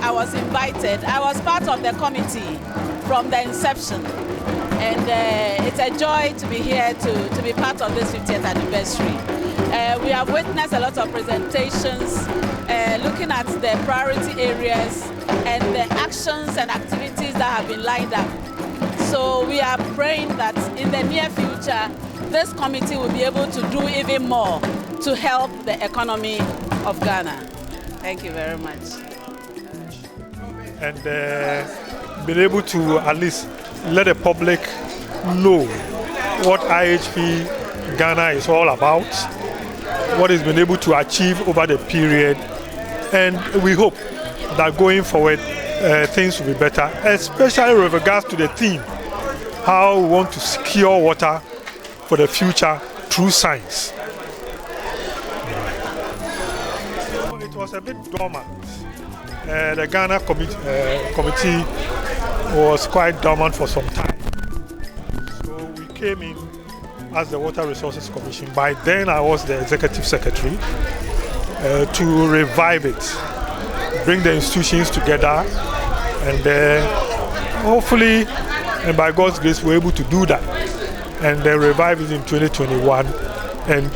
I was invited. I was part of the committee from the inception, and it's a joy to be here to be part of this 50th anniversary. We have witnessed a lot of presentations looking at the priority areas and the actions and activities that have been lined up. So we are praying that in the near future, this committee will be able to do even more to help the economy of Ghana. Thank you very much. And been able to at least let the public know what IHP Ghana is all about, what it's been able to achieve over the period, and we hope that going forward things will be better, especially with regards to the theme, how we want to secure water for the future through science. It was a bit dormant. The Ghana committee was quite dormant for some time. So we came in as the Water Resources Commission. By then I was the Executive Secretary to revive it, bring the institutions together, and hopefully, and by God's grace, we're able to do that. And then revive it in 2021, and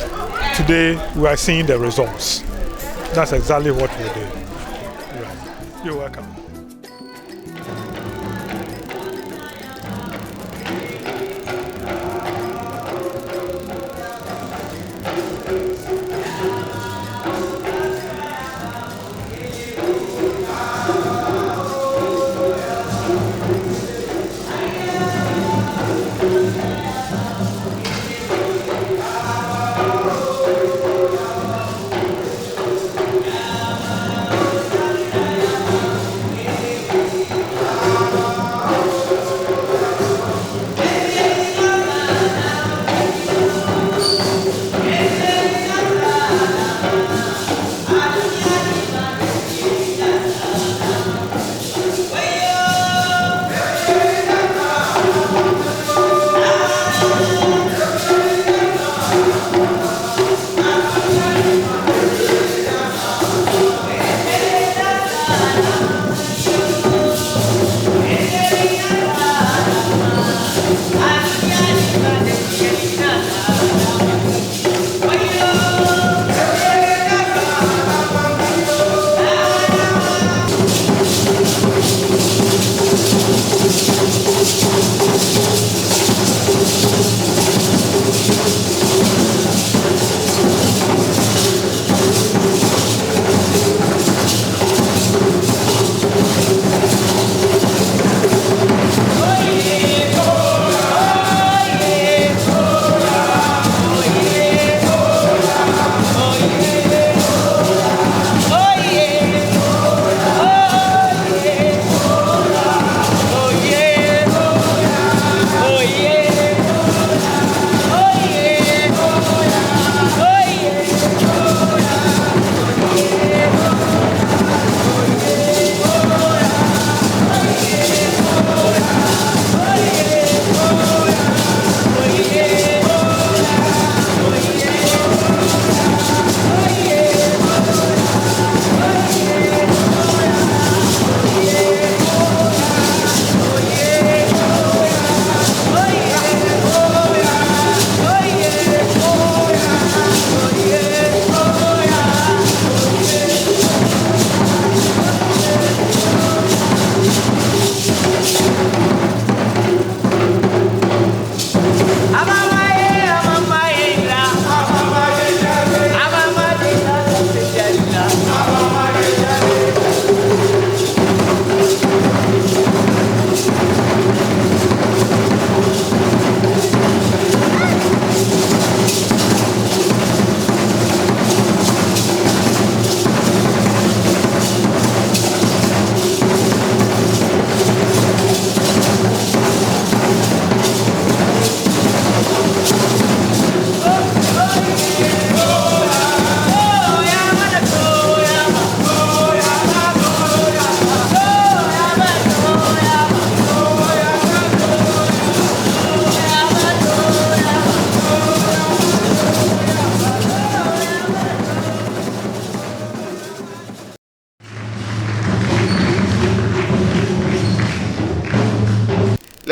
today we are seeing the results. That's exactly what we're doing. Right. You're welcome.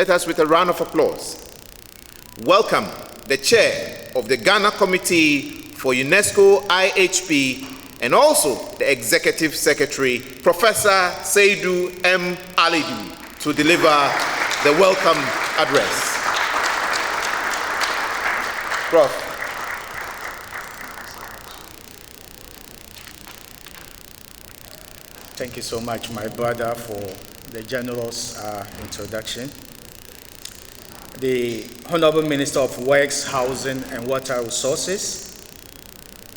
let us, with a round of applause, welcome the chair of the Ghana Committee for UNESCO IHP and also the Executive Secretary, Professor Seydou M. Alidu, to deliver the welcome address. Prof. Thank you so much, my brother, for the generous introduction. The Honorable Minister of Works, Housing and Water Resources,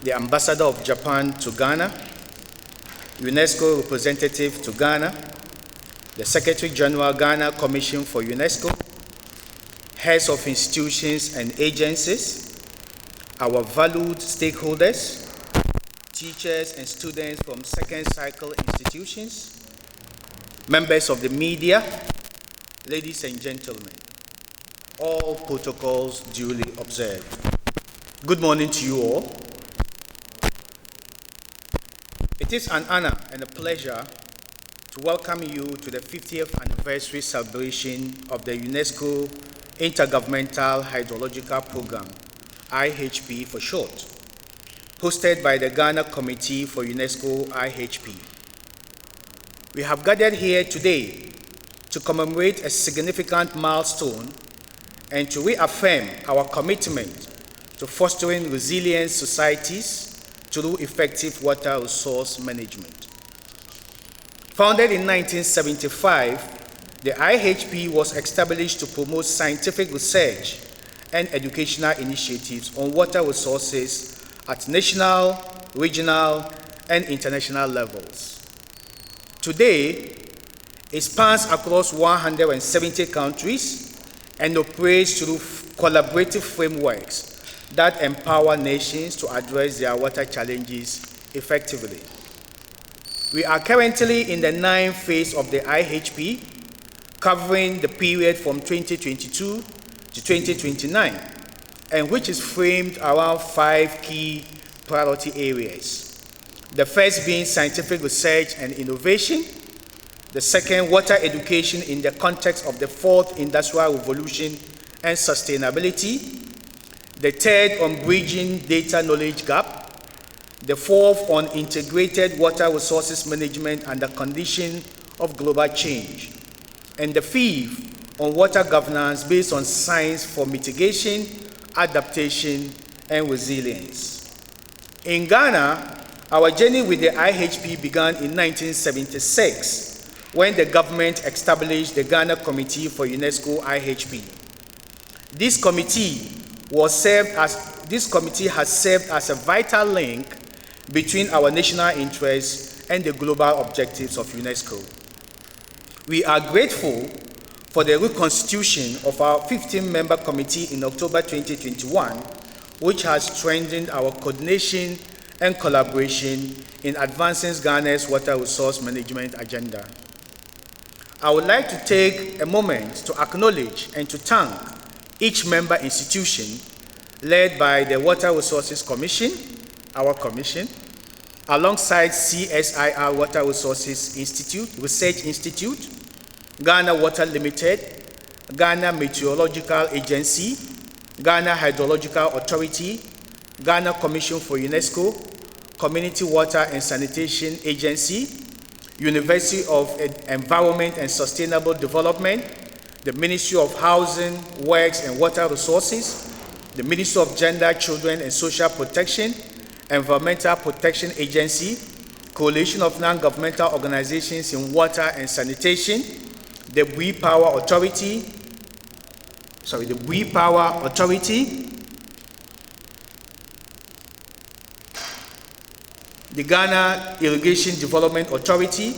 the Ambassador of Japan to Ghana, UNESCO representative to Ghana, the Secretary General Ghana Commission for UNESCO, heads of institutions and agencies, our valued stakeholders, teachers and students from second cycle institutions, members of the media, ladies and gentlemen, all protocols duly observed. Good morning to you all. It is an honor and a pleasure to welcome you to the 50th anniversary celebration of the UNESCO Intergovernmental Hydrological Program, IHP for short, hosted by the Ghana Committee for UNESCO IHP. We have gathered here today to commemorate a significant milestone and to reaffirm our commitment to fostering resilient societies through effective water resource management. Founded in 1975, the IHP was established to promote scientific research and educational initiatives on water resources at national, regional, and international levels. Today, it spans across 170 countries and operates through collaborative frameworks that empower nations to address their water challenges effectively. We are currently in the 9th phase of the IHP, covering the period from 2022 to 2029, and which is framed around 5 key priority areas. The first being scientific research and innovation, the second, water education in the context of the 4th Industrial Revolution and sustainability, the third on bridging data knowledge gap, the 4th on integrated water resources management under condition of global change, and the 5th on water governance based on science for mitigation, adaptation, and resilience. In Ghana, our journey with the IHP began in 1976 when the government established the Ghana Committee for UNESCO IHP. This committee has served as a vital link between our national interests and the global objectives of UNESCO. We are grateful for the reconstitution of our 15-member committee in October 2021, which has strengthened our coordination and collaboration in advancing Ghana's water resource management agenda. I would like to take a moment to acknowledge and to thank each member institution led by the Water Resources Commission, our commission, alongside CSIR Water Resources Institute, Research Institute, Ghana Water Limited, Ghana Meteorological Agency, Ghana Hydrological Authority, Ghana Commission for UNESCO, Community Water and Sanitation Agency, University of Environment and Sustainable Development, the Ministry of Housing, Works and Water Resources, the Ministry of Gender, Children and Social Protection, Environmental Protection Agency, Coalition of Non-Governmental Organizations in Water and Sanitation, the We Power Authority, the Ghana Irrigation Development Authority,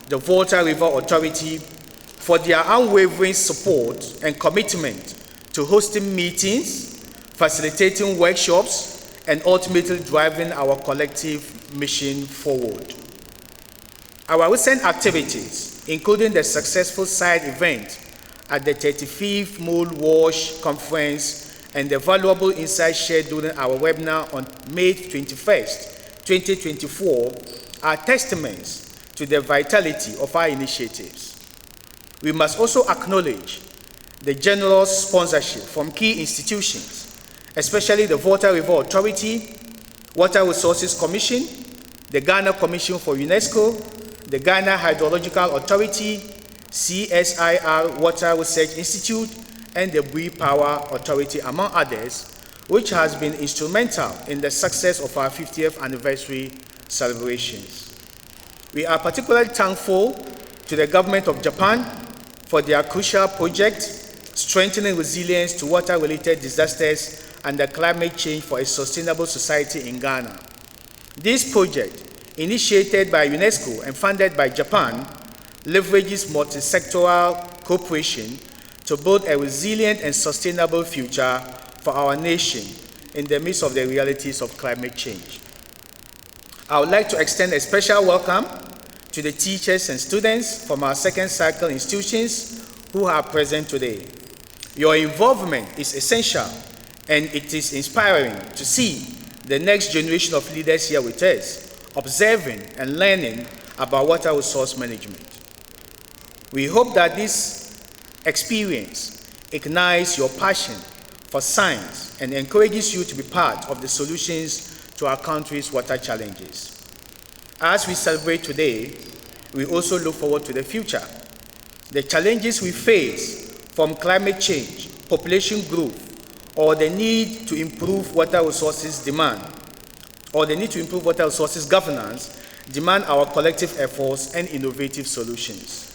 the Volta River Authority, for their unwavering support and commitment to hosting meetings, facilitating workshops, and ultimately driving our collective mission forward. Our recent activities, including the successful side event at the 35th Mole Wash Conference and the valuable insights shared during our webinar on May 21st, 2024, are testaments to the vitality of our initiatives. We must also acknowledge the generous sponsorship from key institutions, especially the Volta River Authority, Water Resources Commission, the Ghana Commission for UNESCO, the Ghana Hydrological Authority, CSIR Water Research Institute, and the Bui Power Authority, among others, which has been instrumental in the success of our 50th anniversary celebrations. We are particularly thankful to the government of Japan for their crucial project, strengthening resilience to water-related disasters and the climate change for a sustainable society in Ghana. This project, initiated by UNESCO and funded by Japan, leverages multi-sectoral cooperation to build a resilient and sustainable future for our nation in the midst of the realities of climate change. I would like to extend a special welcome to the teachers and students from our second cycle institutions who are present today. Your involvement is essential, and it is inspiring to see the next generation of leaders here with us, observing and learning about water resource management. We hope that this experience ignites your passion for science and encourages you to be part of the solutions to our country's water challenges. As we celebrate today, we also look forward to the future. The challenges we face, from climate change, population growth, or the need to improve water resources governance, demand our collective efforts and innovative solutions.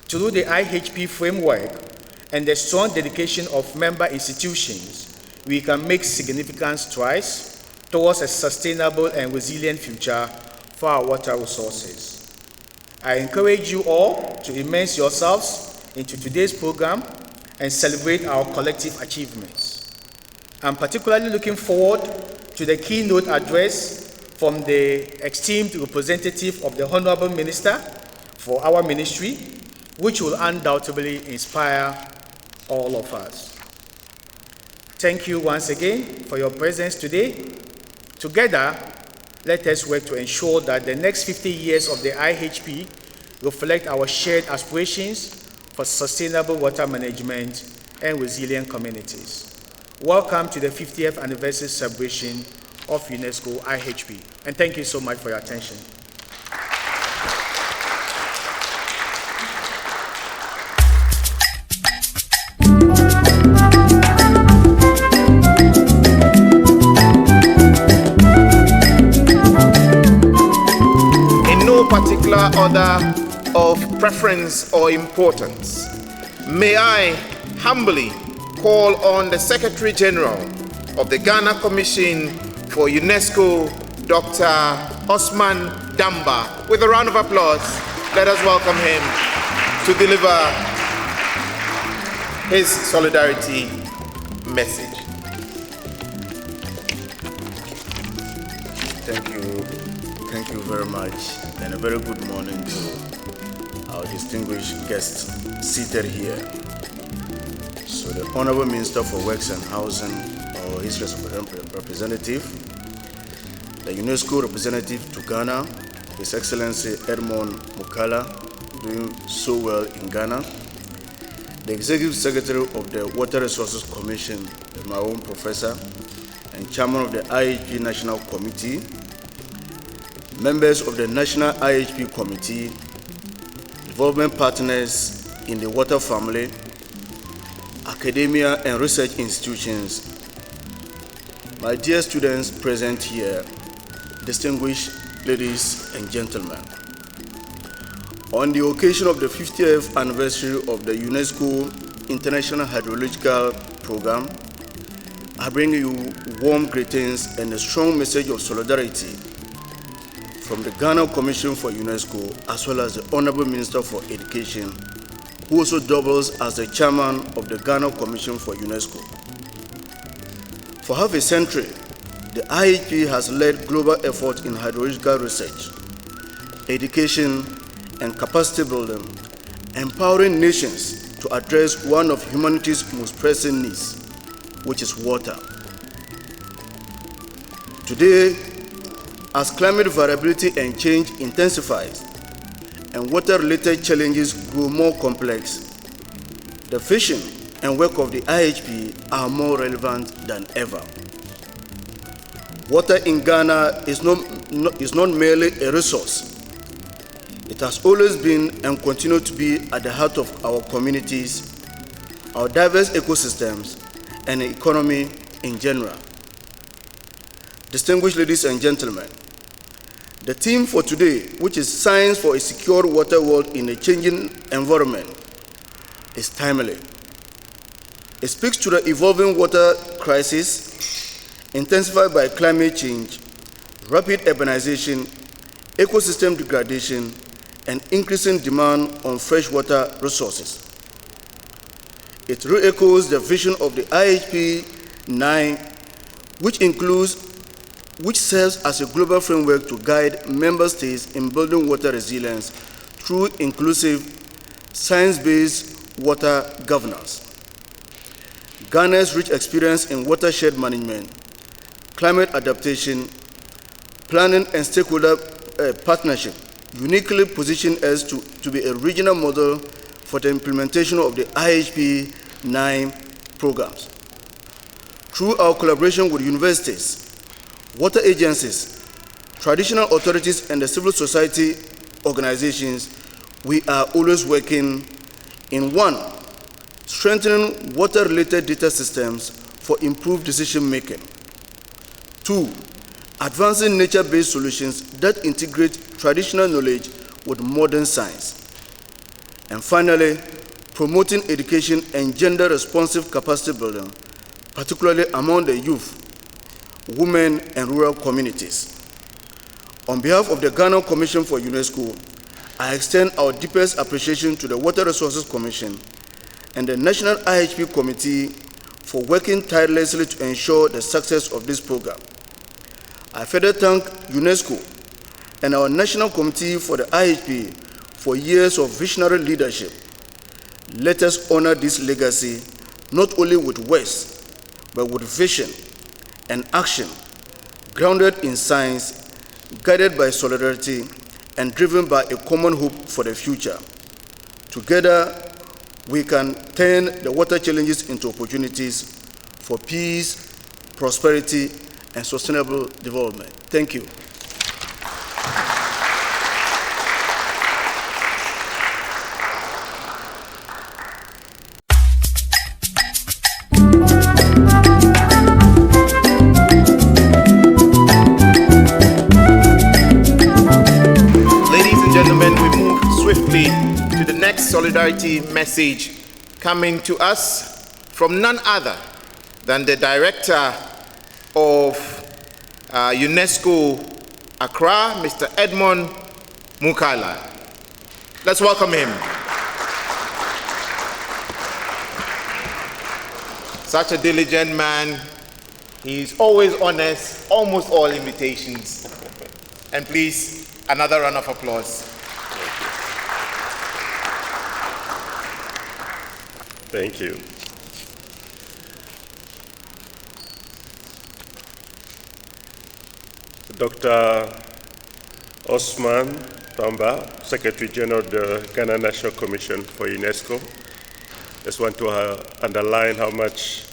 Through the IHP framework and the strong dedication of member institutions, we can make significant strides towards a sustainable and resilient future for our water resources. I encourage you all to immerse yourselves into today's program and celebrate our collective achievements. I'm particularly looking forward to the keynote address from the esteemed representative of the Honorable Minister for our ministry, which will undoubtedly inspire all of us. Thank you once again for your presence today. Together, let us work to ensure that the next 50 years of the IHP reflect our shared aspirations for sustainable water management and resilient communities. Welcome to the 50th anniversary celebration of UNESCO IHP, and thank you so much for your attention. In no particular order of preference or importance, may I humbly call on the Secretary General of the Ghana Commission for UNESCO, Dr. Osman Damba. With a round of applause, let us welcome him to deliver his solidarity message. Thank you very much, and a very good morning to our distinguished guests seated here. So the Honorable Minister for Works and Housing, or his representative, the UNESCO representative to Ghana, His Excellency Edmond Mukala, doing so well in Ghana, the Executive Secretary of the Water Resources Commission, my own professor, and Chairman of the IHP National Committee, members of the National IHP Committee, development partners in the water family, academia and research institutions, my dear students present here, distinguished ladies and gentlemen. On the occasion of the 50th anniversary of the UNESCO International Hydrological Program, I bring you warm greetings and a strong message of solidarity from the Ghana Commission for UNESCO, as well as the Honorable Minister for Education, who also doubles as the chairman of the Ghana Commission for UNESCO. For half a century, the IHP has led global efforts in hydrological research, education, and capacity building, empowering nations to address one of humanity's most pressing needs, which is water. Today, as climate variability and change intensifies and water-related challenges grow more complex, the vision and work of the IHP are more relevant than ever. Water in Ghana is not merely a resource. It has always been and continues to be at the heart of our communities, our diverse ecosystems, and the economy in general. Distinguished ladies and gentlemen, the theme for today, which is Science for a Secure Water World in a Changing Environment, is timely. It speaks to the evolving water crisis intensified by climate change, rapid urbanization, ecosystem degradation, and increasing demand on freshwater resources. It re-echoes the vision of the IHP 9, which serves as a global framework to guide member states in building water resilience through inclusive, science-based water governance. Ghana's rich experience in watershed management, climate adaptation, planning, and stakeholder partnership uniquely position us to be a regional model for the implementation of the IHP 9 programs. Through our collaboration with universities, water agencies, traditional authorities, and the civil society organizations, we are always working in 1, strengthening water-related data systems for improved decision-making. 2, advancing nature-based solutions that integrate traditional knowledge with modern science. And finally, promoting education and gender-responsive capacity building, particularly among the youth, women, and rural communities. On behalf of the Ghana Commission for UNESCO, I extend our deepest appreciation to the Water Resources Commission and the National IHP Committee for working tirelessly to ensure the success of this program. I further thank UNESCO and our National Committee for the IHP for years of visionary leadership. Let us honor this legacy not only with words, but with vision and action, grounded in science, guided by solidarity, and driven by a common hope for the future. Together, we can turn the water challenges into opportunities for peace, prosperity, and sustainable development. Thank you. To the next solidarity message coming to us from none other than the director of UNESCO Accra, Mr. Edmond Mukala. Let's welcome him. Such a diligent man. He's always honest, almost all invitations. And please, another round of applause. Thank you. Dr. Osman Tamba, Secretary General of the Ghana National Commission for UNESCO. Just want to underline how much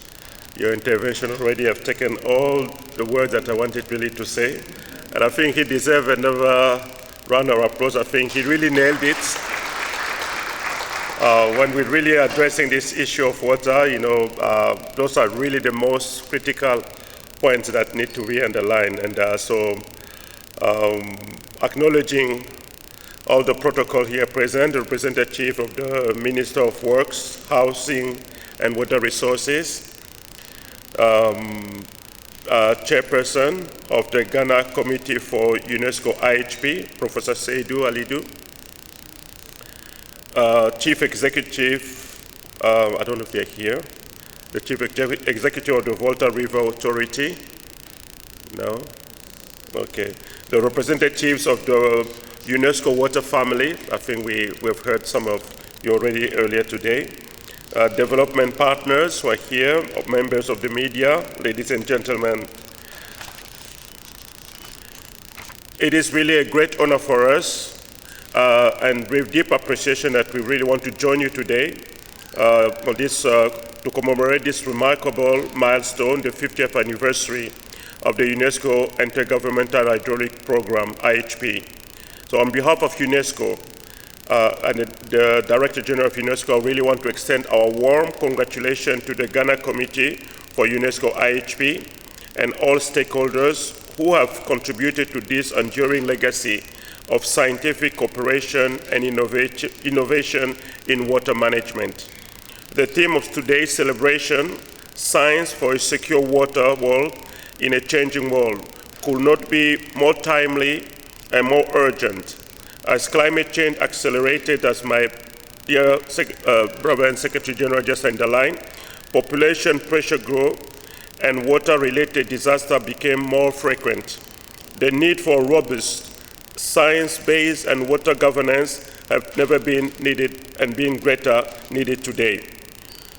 your intervention already have taken all the words that I wanted really to say. And I think he deserves another round of applause. I think he really nailed it. When we're really addressing this issue of water, those are really the most critical points that need to be underlined. And acknowledging all the protocol here present, the representative of the Minister of Works, Housing, and Water Resources, Chairperson of the Ghana Committee for UNESCO IHP, Professor Seydou Alidou, Chief Executive, I don't know if they're here, the Chief Executive of the Volta River Authority. No? Okay. The representatives of the UNESCO Water Family. I think we've heard some of you already earlier today. Development partners who are here, members of the media, ladies and gentlemen. It is really a great honor for us and with deep appreciation that we really want to join you today to commemorate this remarkable milestone, the 50th anniversary of the UNESCO Intergovernmental Hydrological Program, IHP. So on behalf of UNESCO and the Director General of UNESCO, I really want to extend our warm congratulations to the Ghana Committee for UNESCO IHP and all stakeholders who have contributed to this enduring legacy of scientific cooperation and innovation in water management. The theme of today's celebration, Science for a Secure Water World in a Changing World, could not be more timely and more urgent as climate change accelerated, as my dear brother and Secretary General just underlined, population pressure grew, and water-related disasters became more frequent. The need for robust, science-based and water governance have never been needed and being greater needed today.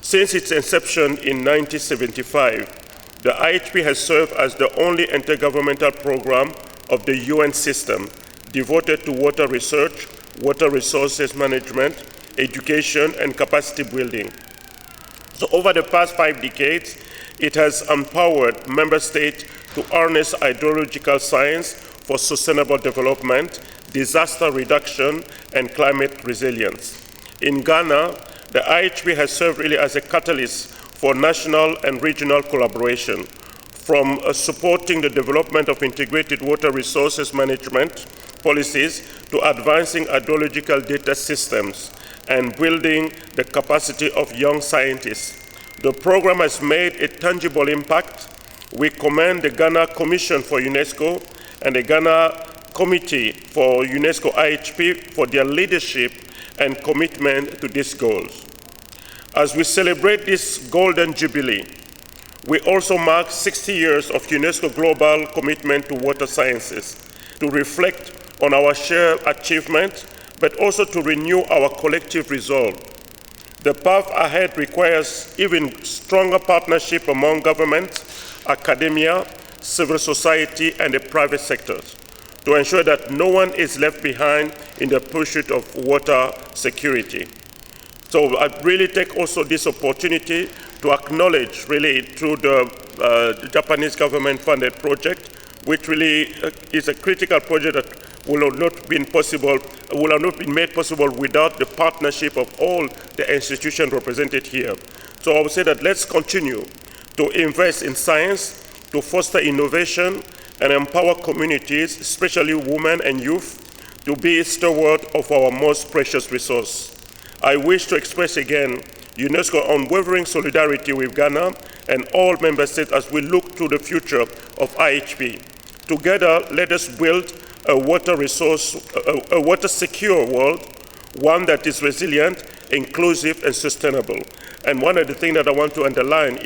Since its inception in 1975, the IHP has served as the only intergovernmental program of the UN system devoted to water research, water resources management, education, and capacity building. So over the past 5 decades, it has empowered member states to harness hydrological science for sustainable development, disaster reduction, and climate resilience. In Ghana, the IHP has served really as a catalyst for national and regional collaboration, from supporting the development of integrated water resources management policies to advancing hydrological data systems and building the capacity of young scientists. The program has made a tangible impact. We commend the Ghana Commission for UNESCO and the Ghana Committee for UNESCO IHP for their leadership and commitment to these goals. As we celebrate this Golden Jubilee, we also mark 60 years of UNESCO global commitment to water sciences, to reflect on our shared achievement, but also to renew our collective resolve. The path ahead requires even stronger partnership among government, academia, civil society, and the private sectors to ensure that no one is left behind in the pursuit of water security. So I really take also this opportunity to acknowledge really through the Japanese government-funded project, which really is a critical project that will have not been made possible without the partnership of all the institutions represented here. So I would say that let's continue to invest in science, to foster innovation, and empower communities, especially women and youth, to be steward of our most precious resource. I wish to express again UNESCO's unwavering solidarity with Ghana and all member states as we look to the future of IHP. Together, let us build a water secure world, one that is resilient, inclusive, and sustainable. And one of the things that I want to underline,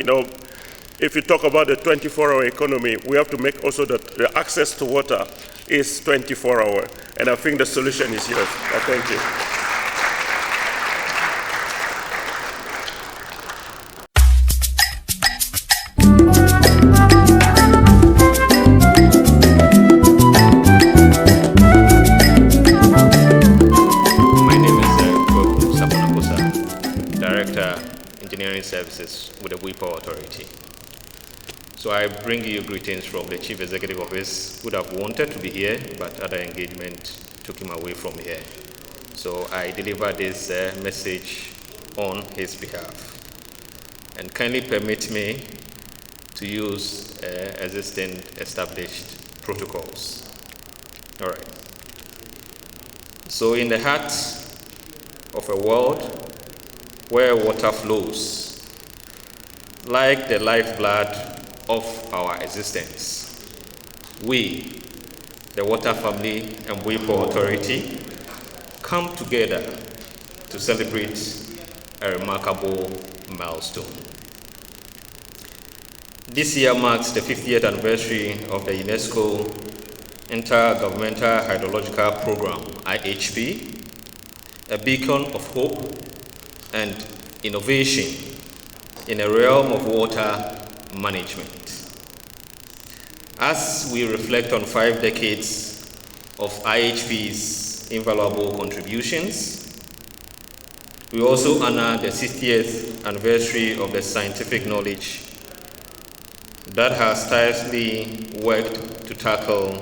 if you talk about the 24-hour economy, we have to make also that the access to water is 24-hour. And I think the solution is here. Thank you. Services with the WIPO Authority. So I bring you greetings from the Chief Executive Office, who would have wanted to be here, but other engagement took him away from here. So I deliver this message on his behalf. And kindly permit me to use existing established protocols. All right. So in the heart of a world where water flows, like the lifeblood of our existence, we, the Water Family and WIPO Authority, come together to celebrate a remarkable milestone. This year marks the 50th anniversary of the UNESCO Intergovernmental Hydrological Program, IHP, a beacon of hope and innovation in a realm of water management. As we reflect on 5 decades of IHP's invaluable contributions, We also honor the 60th anniversary of the scientific knowledge that has tirelessly worked to tackle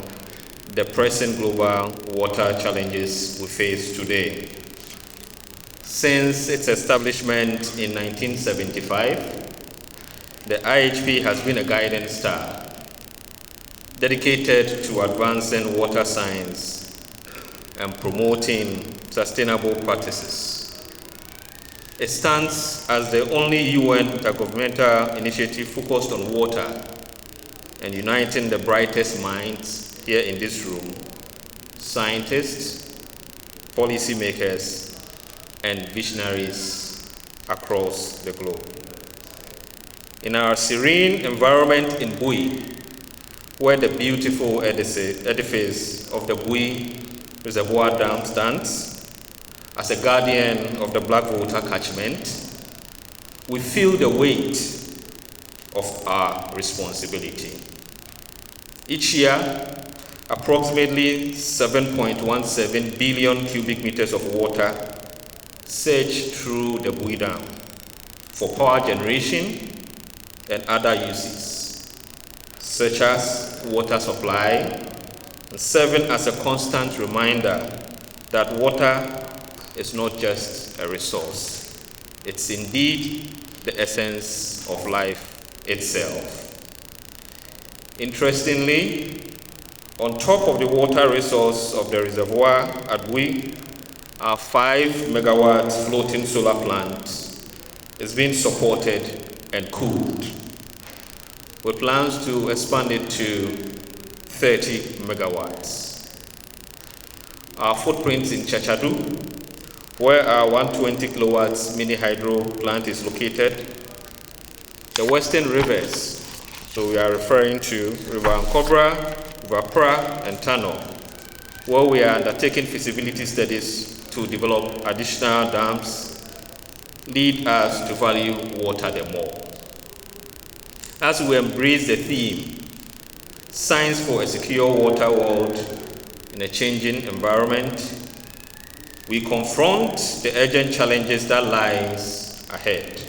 the present global water challenges we face today. Since its establishment in 1975, the IHP has been a guiding star dedicated to advancing water science and promoting sustainable practices. It stands as the only UN intergovernmental initiative focused on water and uniting the brightest minds here in this room, scientists, policymakers, and visionaries across the globe. In our serene environment in Bui, where the beautiful edifice of the Bui Reservoir Dam stands as a guardian of the black water catchment, we feel the weight of our responsibility. Each year, approximately 7.17 billion cubic meters of water surge through the Bui Dam for power generation and other uses, such as water supply, and serving as a constant reminder that water is not just a resource. It's indeed the essence of life itself. Interestingly, on top of the water resource of the reservoir at Bui, our 5 megawatt floating solar plant is being supported and cooled, with plans to expand it to 30 megawatts. Our footprint in Chachadu, where our 120 kilowatts mini hydro plant is located, the western rivers, so we are referring to River Ankobra, River Pra, and Tano, where we are undertaking feasibility studies to develop additional dams, lead us to value water the more. As we embrace the theme, Science for a Secure Water World in a Changing Environment, we confront the urgent challenges that lies ahead.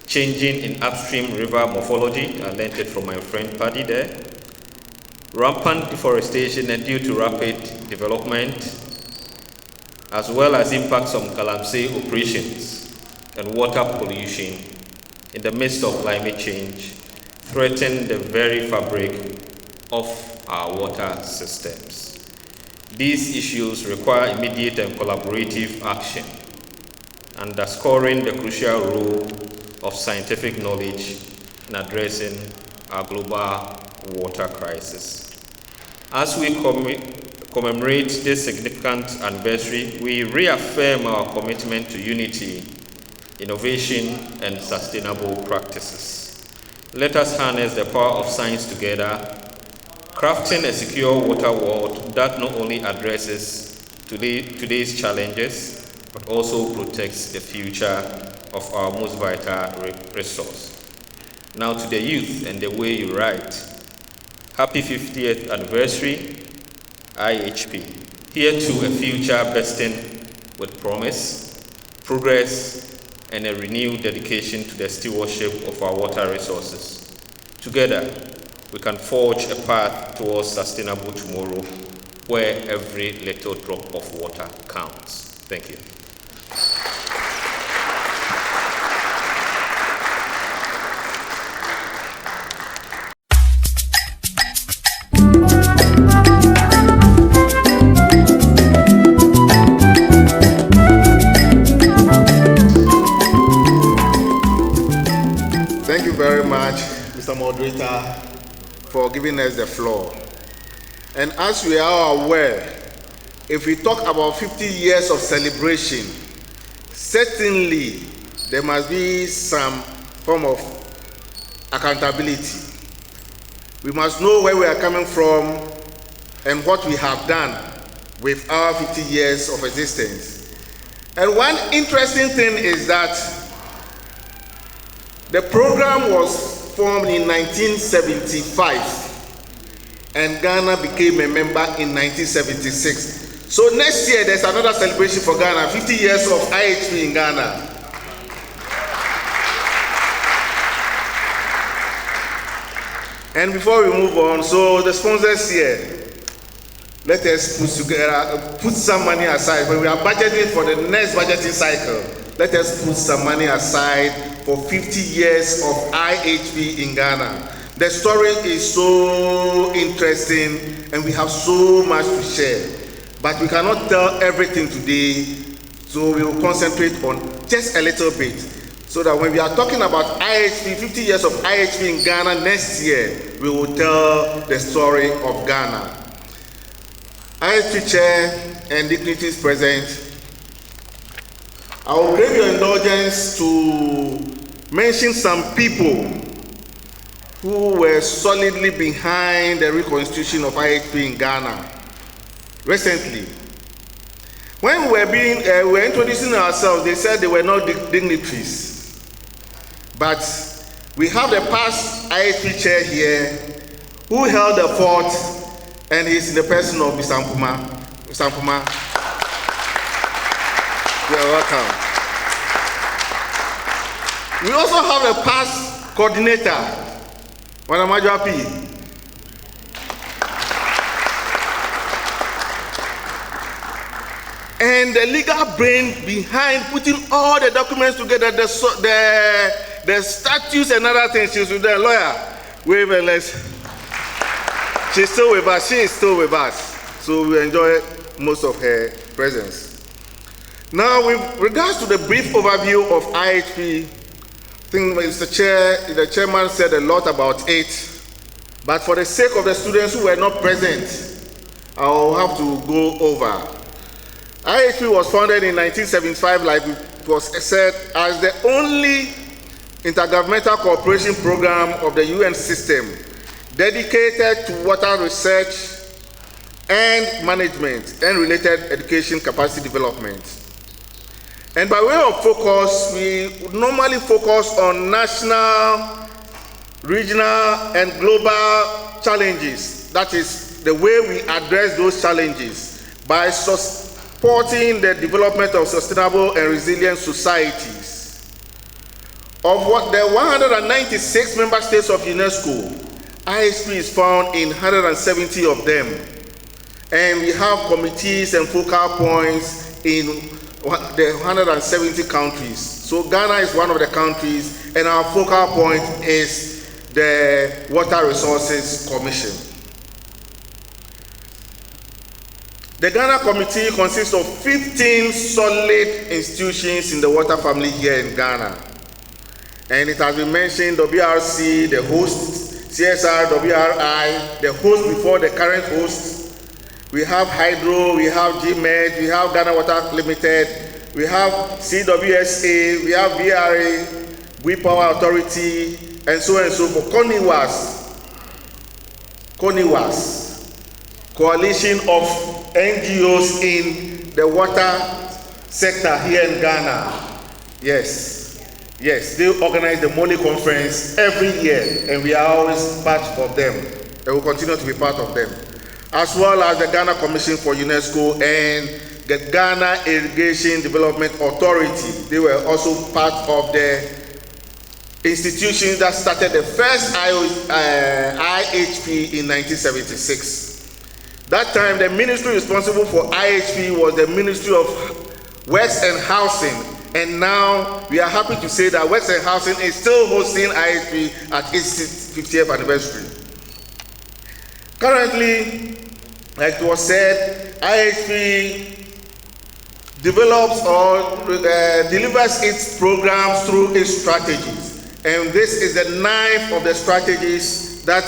Changing in upstream river morphology, I learned it from my friend Paddy there, rampant deforestation and due to rapid development, as well as impacts on galamsey operations and water pollution in the midst of climate change, threaten the very fabric of our water systems. These issues require immediate and collaborative action, underscoring the crucial role of scientific knowledge in addressing our global water crisis. As we commemorate this significant anniversary, we reaffirm our commitment to unity, innovation, and sustainable practices. Let us harness the power of science together, crafting a secure water world that not only addresses today's challenges, but also protects the future of our most vital resource. Now to the youth and the way you write. Happy 50th anniversary, IHP. Here to a future bursting with promise, progress, and a renewed dedication to the stewardship of our water resources. Together, we can forge a path towards sustainable tomorrow where every little drop of water counts. Thank you. Thank you very much, Mr. Moderator, for giving us the floor. And as we are aware, if we talk about 50 years of celebration, certainly there must be some form of accountability. We must know where we are coming from and what we have done with our 50 years of existence. And one interesting thing is that the program was formed in 1975 and Ghana became a member in 1976. So next year, there's another celebration for Ghana, 50 years of IHP in Ghana. And before we move on, so the sponsors here, let us put some money aside. When we are budgeting for the next budgeting cycle, let us put some money aside for 50 years of IHP in Ghana. The story is so interesting and we have so much to share. But we cannot tell everything today, so we will concentrate on just a little bit. So that when we are talking about IHP, 50 years of IHP in Ghana next year, we will tell the story of Ghana. IHP Chair and dignitaries present, I will crave your indulgence to mention some people who were solidly behind the reconstitution of IHP in Ghana recently. When we were introducing ourselves, they said they were not dignitaries. But we have the past IHP Chair here who held the fort, and he's in the person of Mr. Mpuma. Mr. Mpuma, you're welcome. We also have a past coordinator, Madam Majapi. And the legal brain behind putting all the documents together, the statutes and other things. She's with the lawyer. Wave and let's. She's still with us. She is still with us. So we enjoy most of her presence. Now, with regards to the brief overview of IHP, I think the chairman said a lot about it. But for the sake of the students who were not present, I'll have to go over. IHP was founded in 1975, like it was said, as the only intergovernmental cooperation program of the UN system dedicated to water research and management and related education capacity development. And by way of focus, we normally focus on national, regional, and global challenges. That is the way we address those challenges by supporting the development of sustainable and resilient societies. Of what the 196 member states of UNESCO, IHP is found in 170 of them. And we have committees and focal points in the 170 countries. So Ghana is one of the countries, and our focal point is the Water Resources Commission. The Ghana Committee consists of 15 solid institutions in the water family here in Ghana. And it has been mentioned, WRC, the host, CSR, WRI, the host before the current host. We have Hydro, we have GMED, we have Ghana Water Limited, we have CWSA, we have VRA, We Power Authority, and so forth. CONIWAS, Coalition of NGOs in the water sector here in Ghana. Yes, they organize the Money Conference every year, and we are always part of them, and we'll continue to be part of them. As well as the Ghana Commission for UNESCO and the Ghana Irrigation Development Authority. They were also part of the institutions that started the first IHP in 1976. That time, the ministry responsible for IHP was the Ministry of Works and Housing. And now we are happy to say that Works and Housing is still hosting IHP at its 50th anniversary. Currently, like it was said, IHP develops or delivers its programs through its strategies. And this is the 9th of the strategies that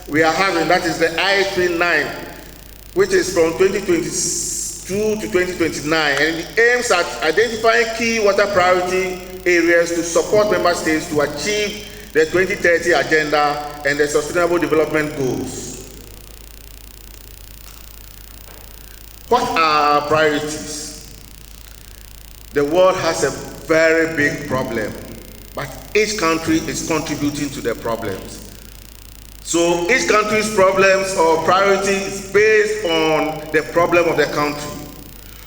we are having. That is the IHP 9, which is from 2022 to 2029. And it aims at identifying key water priority areas to support member states to achieve the 2030 agenda and the sustainable development goals. What are our priorities? The world has a very big problem, but each country is contributing to the problems. So each country's problems or priority is based on the problem of the country.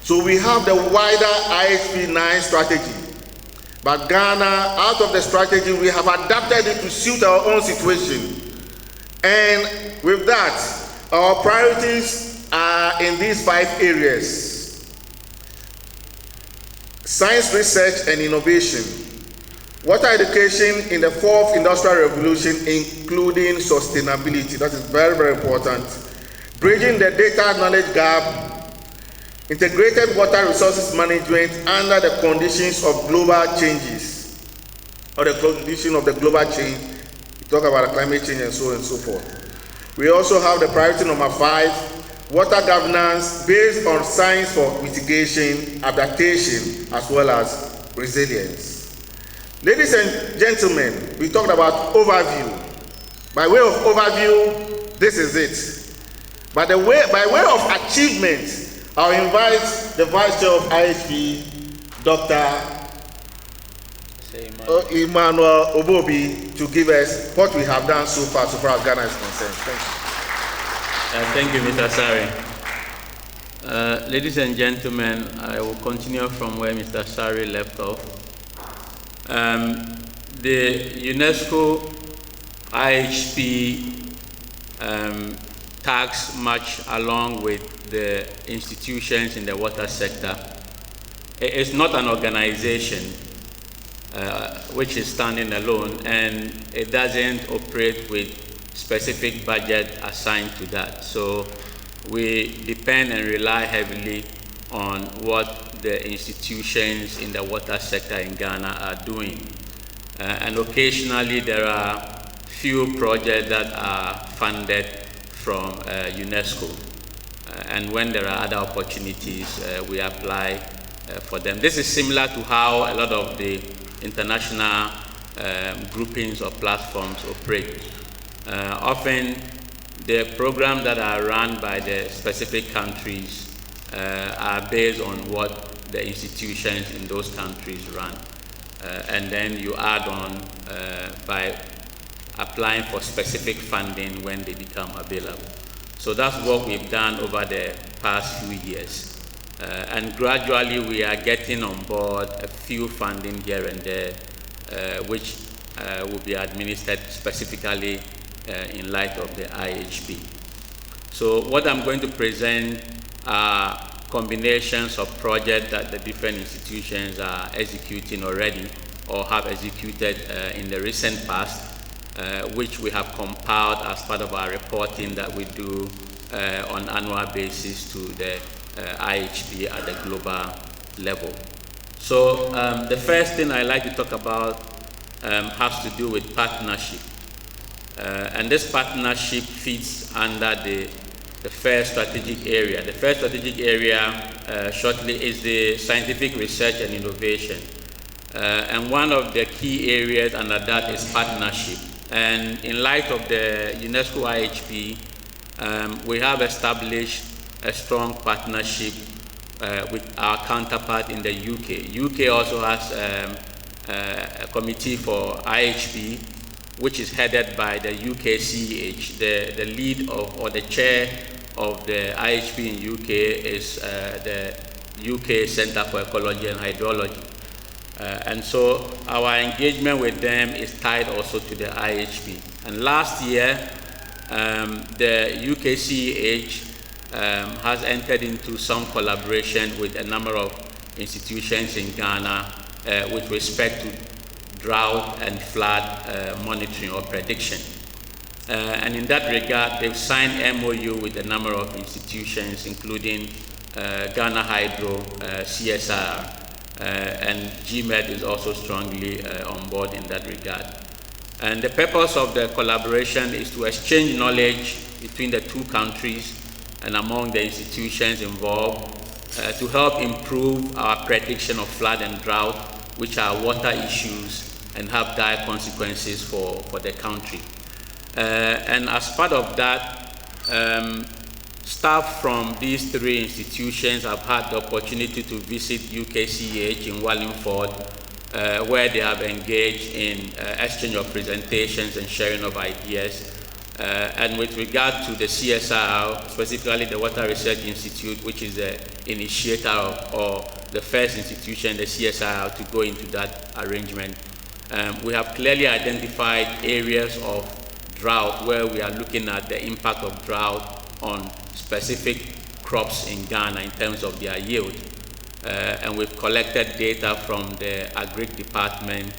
So we have the wider IHP 9 strategy. But Ghana, out of the strategy, we have adapted it to suit our own situation. And with that, our priorities are in these 5 areas: science, research, and innovation; water education in the 4th industrial revolution, including sustainability. That is very, very important. Bridging the data knowledge gap; integrated water resources management under the conditions of global changes, or the condition of the global change. We talk about climate change and so on and so forth. We also have the priority number 5, water governance based on science for mitigation, adaptation, as well as resilience. Ladies and gentlemen, we talked about overview. By way of overview, this is it. But by way of achievement, I'll invite the Vice Chair of IHP, Dr. Emmanuel Obobi, to give us what we have done so far as Ghana is concerned. Thank you, Mr. Sari. Ladies and gentlemen, I will continue from where Mr. Sari left off. The UNESCO IHP tags much along with the institutions in the water sector. It is not an organization which is standing alone, and it doesn't operate with specific budget assigned to that. So we depend and rely heavily on what the institutions in the water sector in Ghana are doing. And occasionally there are few projects that are funded from UNESCO. And when there are other opportunities, we apply for them. This is similar to how a lot of the international groupings or platforms operate. Often the programs that are run by the specific countries are based on what the institutions in those countries run. And then you add on by applying for specific funding when they become available. So that's what we've done over the past few years. And gradually we are getting on board a few funding here and there, which will be administered specifically in light of the IHP. So what I'm going to present are combinations of projects that the different institutions are executing already or have executed in the recent past, which we have compiled as part of our reporting that we do on an annual basis to the IHP at the global level. So the first thing I like to talk about has to do with partnership. And this partnership fits under the first strategic area. The first strategic area shortly is the scientific research and innovation. And one of the key areas under that is partnership. And in light of the UNESCO IHP, we have established a strong partnership with our counterpart in the UK. UK also has a committee for IHP, which is headed by the UK CEH. The lead of, or the chair of the IHP in UK is the UK Center for Ecology and Hydrology. And so our engagement with them is tied also to the IHP. And last year, the UK CEH has entered into some collaboration with a number of institutions in Ghana with respect to drought and flood monitoring or prediction. And in that regard, they've signed MOU with a number of institutions, including Ghana Hydro, CSR, and GMED is also strongly on board in that regard. And the purpose of the collaboration is to exchange knowledge between the two countries and among the institutions involved to help improve our prediction of flood and drought, which are water issues and have dire consequences for the country. And as part of that, staff from these three institutions have had the opportunity to visit UKCH in Wallingford, where they have engaged in exchange of presentations and sharing of ideas And with regard to the CSR, specifically the Water Research Institute, which is the initiator or the first institution, the CSR, to go into that arrangement, we have clearly identified areas of drought where we are looking at the impact of drought on specific crops in Ghana in terms of their yield. And we've collected data from the Agric department,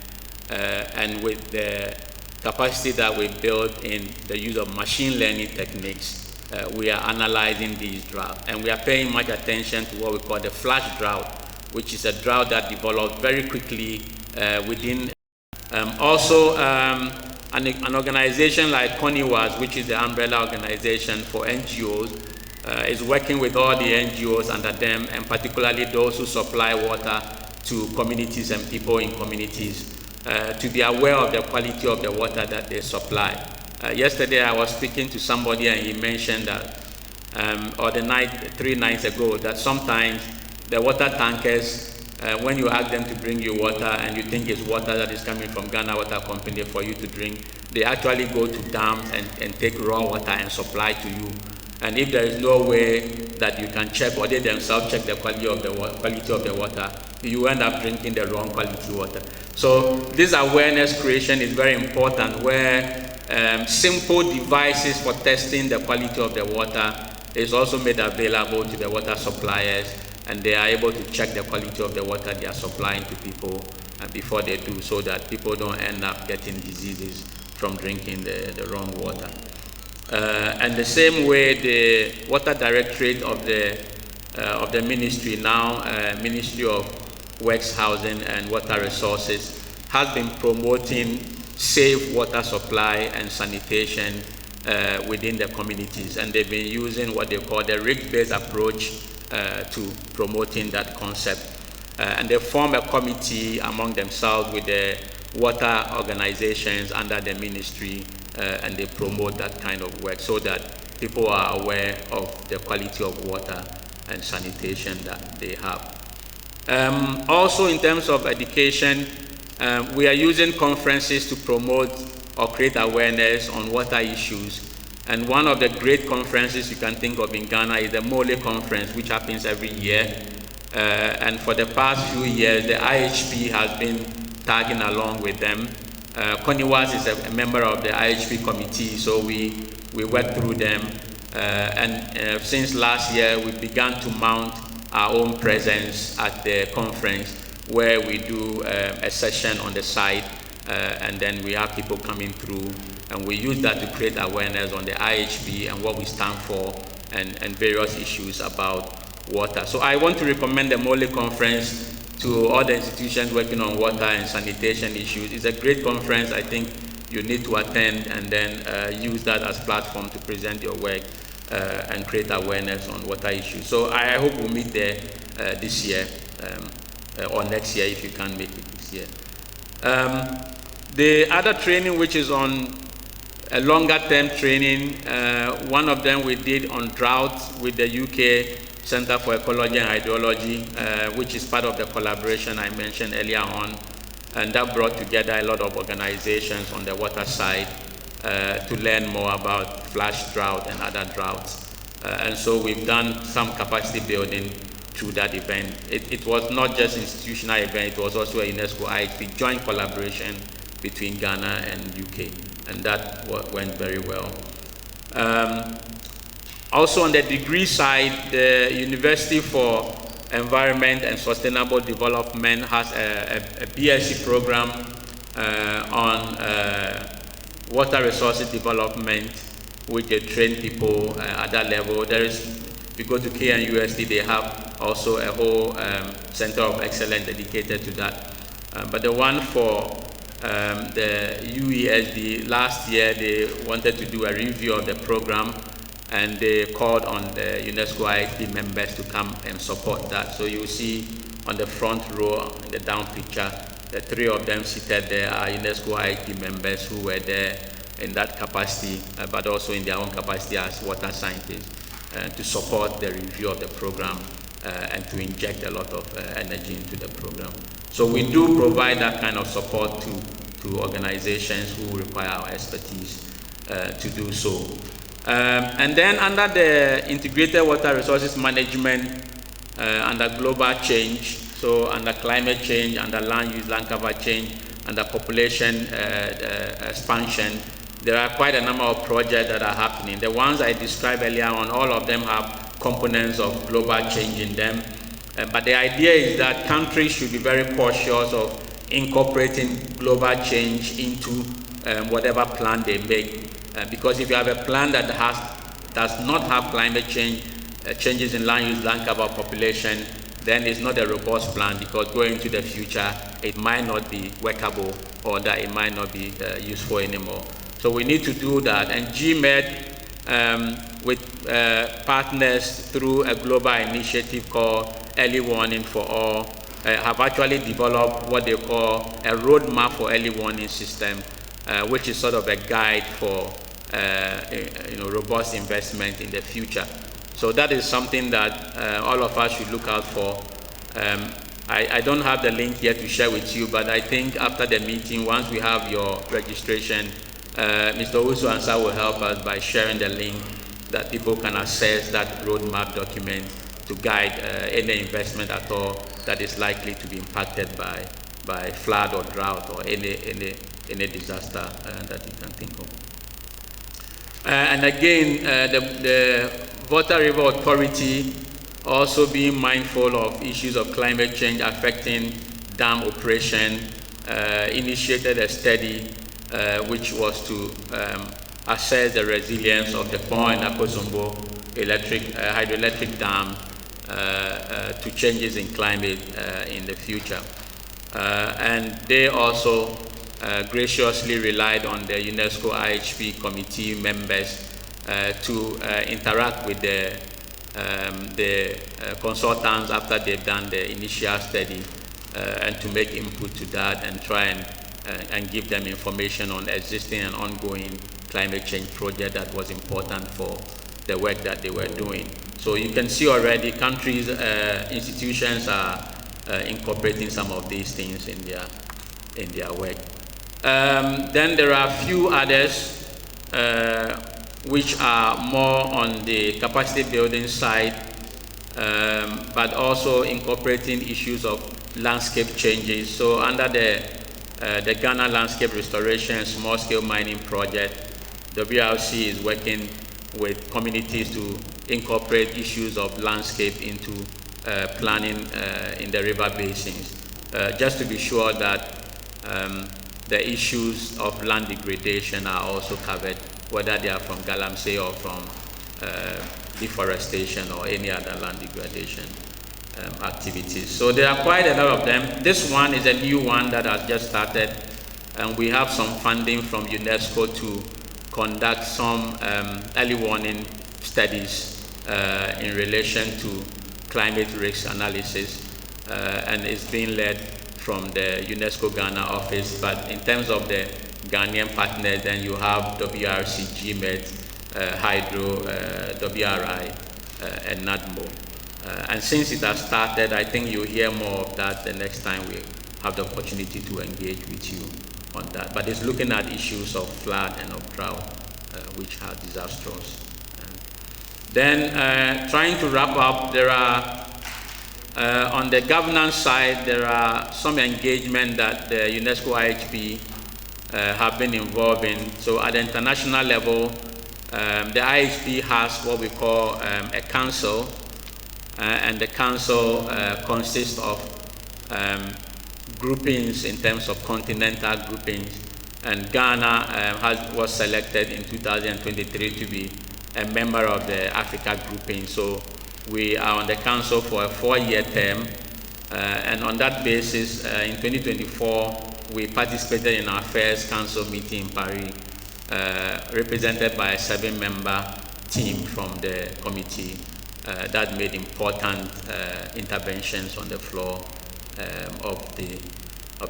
and with the capacity that we built in the use of machine learning techniques, we are analyzing these droughts. And we are paying much attention to what we call the flash drought, which is a drought that develops very quickly within. Also, an organization like CONIWAS, which is the umbrella organization for NGOs, is working with all the NGOs under them, and particularly those who supply water to communities and people in communities, to be aware of the quality of the water that they supply. Yesterday I was speaking to somebody and he mentioned that, or 3 nights ago, that sometimes the water tankers, when you ask them to bring you water and you think it's water that is coming from Ghana Water Company for you to drink, they actually go to dams and take raw water and supply to you. And if there is no way that you can check, or they themselves check the quality of the water, you end up drinking the wrong quality water. So this awareness creation is very important, where simple devices for testing the quality of the water is also made available to the water suppliers, and they are able to check the quality of the water they are supplying to people before they do, so that people don't end up getting diseases from drinking the wrong water. And the same way, the Water Directorate of the ministry now, Ministry of Works, Housing and Water Resources, has been promoting safe water supply and sanitation within the communities, and they've been using what they call the risk-based approach to promoting that concept. And they form a committee among themselves with the water organizations under the ministry, and they promote that kind of work so that people are aware of the quality of water and sanitation that they have. Also, in terms of education, we are using conferences to promote or create awareness on water issues. And one of the great conferences you can think of in Ghana is the Mole Conference, which happens every year. And for the past few years, the IHP has been tagging along with them. CONIWAS is a member of the IHP committee, so we work through them. And since last year, we've begun to mount our own presence at the conference, where we do a session on the side, and then we have people coming through, and we use that to create awareness on the IHP and what we stand for, and various issues about water. So I want to recommend the Mole Conference to all the institutions working on water and sanitation issues. It's a great conference. I think you need to attend, and then use that as a platform to present your work and create awareness on water issues. So I hope we'll meet there this year, or next year if you can't make it this year. The other training, which is on a longer term training, one of them we did on drought with the UK Center for Ecology and Hydrology, which is part of the collaboration I mentioned earlier on, and that brought together a lot of organizations on the water side to learn more about flash drought and other droughts. And so we've done some capacity building through that event. It was not just an institutional event, it was also a UNESCO IHP joint collaboration between Ghana and UK, and that went very well. Also on the degree side, the University for Environment and Sustainable Development has a BSc program on water resources development, which they train people at that level. There is, if you go to KNUST, they have also a whole center of excellence dedicated to that. But the one for the UESD, last year they wanted to do a review of the program, and they called on the UNESCO IHP members to come and support that. So you see on the front row, in the down picture, the 3 of them seated there are UNESCO IHP members who were there in that capacity, but also in their own capacity as water scientists, to support the review of the program and to inject a lot of energy into the program. So we do provide that kind of support to organizations who require our expertise. to do so. And then under the integrated water resources management, under global change, so under climate change, under land use, land cover change, under population expansion, there are quite a number of projects that are happening. The ones I described earlier on, all of them have components of global change in them. But the idea is that countries should be very cautious of incorporating global change into whatever plan they make. Because if you have a plan that does not have climate change, changes in land use, land cover, population, then it's not a robust plan, because going into the future, it might not be workable, or that it might not be useful anymore. So we need to do that. And GMED, with partners through a global initiative called Early Warning for All, have actually developed what they call a roadmap for early warning system, which is sort of a guide for robust investment in the future. So that is something that all of us should look out for. I don't have the link here to share with you, but I think after the meeting, once we have your registration, Mr. Usu Ansa will help us by sharing the link that people can access that roadmap document to guide any investment at all that is likely to be impacted by flood or drought or any disaster that you can think of. And again, the Volta River Authority, also being mindful of issues of climate change affecting dam operation, initiated a study which was to assess the resilience of the Pon and Akosombo hydroelectric dam to changes in climate in the future. And they also graciously relied on the UNESCO IHP committee members to interact with the consultants after they've done the initial study and to make input to that and try and give them information on existing and ongoing climate change project that was important for the work that they were doing. So you can see already countries, institutions are incorporating some of these things in their work. Then there are a few others which are more on the capacity building side, but also incorporating issues of landscape changes. So under the Ghana Landscape Restoration and Small Scale Mining Project, WRC is working with communities to incorporate issues of landscape into planning in the river basins, just to be sure that the issues of land degradation are also covered, whether they are from Galamsey or from deforestation or any other land degradation activities. So there are quite a lot of them. This one is a new one that has just started, and we have some funding from UNESCO to conduct some early warning studies in relation to climate risk analysis, and it's being led from the UNESCO Ghana office. But in terms of the Ghanaian partners, then you have WRC, GMED, Hydro, WRI, and NADMO. And since it has started, I think you'll hear more of that the next time we have the opportunity to engage with you on that. But it's looking at issues of flood and of drought, which are disastrous. Then trying to wrap up, there are, on the governance side, there are some engagement that the UNESCO IHP have been involved in. So at the international level, the IHP has what we call a council, and the council consists of groupings in terms of continental groupings, and Ghana was selected in 2023 to be a member of the Africa grouping. So we are on the council for a 4-year term, and on that basis, in 2024, we participated in our first council meeting in Paris, represented by a 7-member team from the committee that made important interventions on the floor of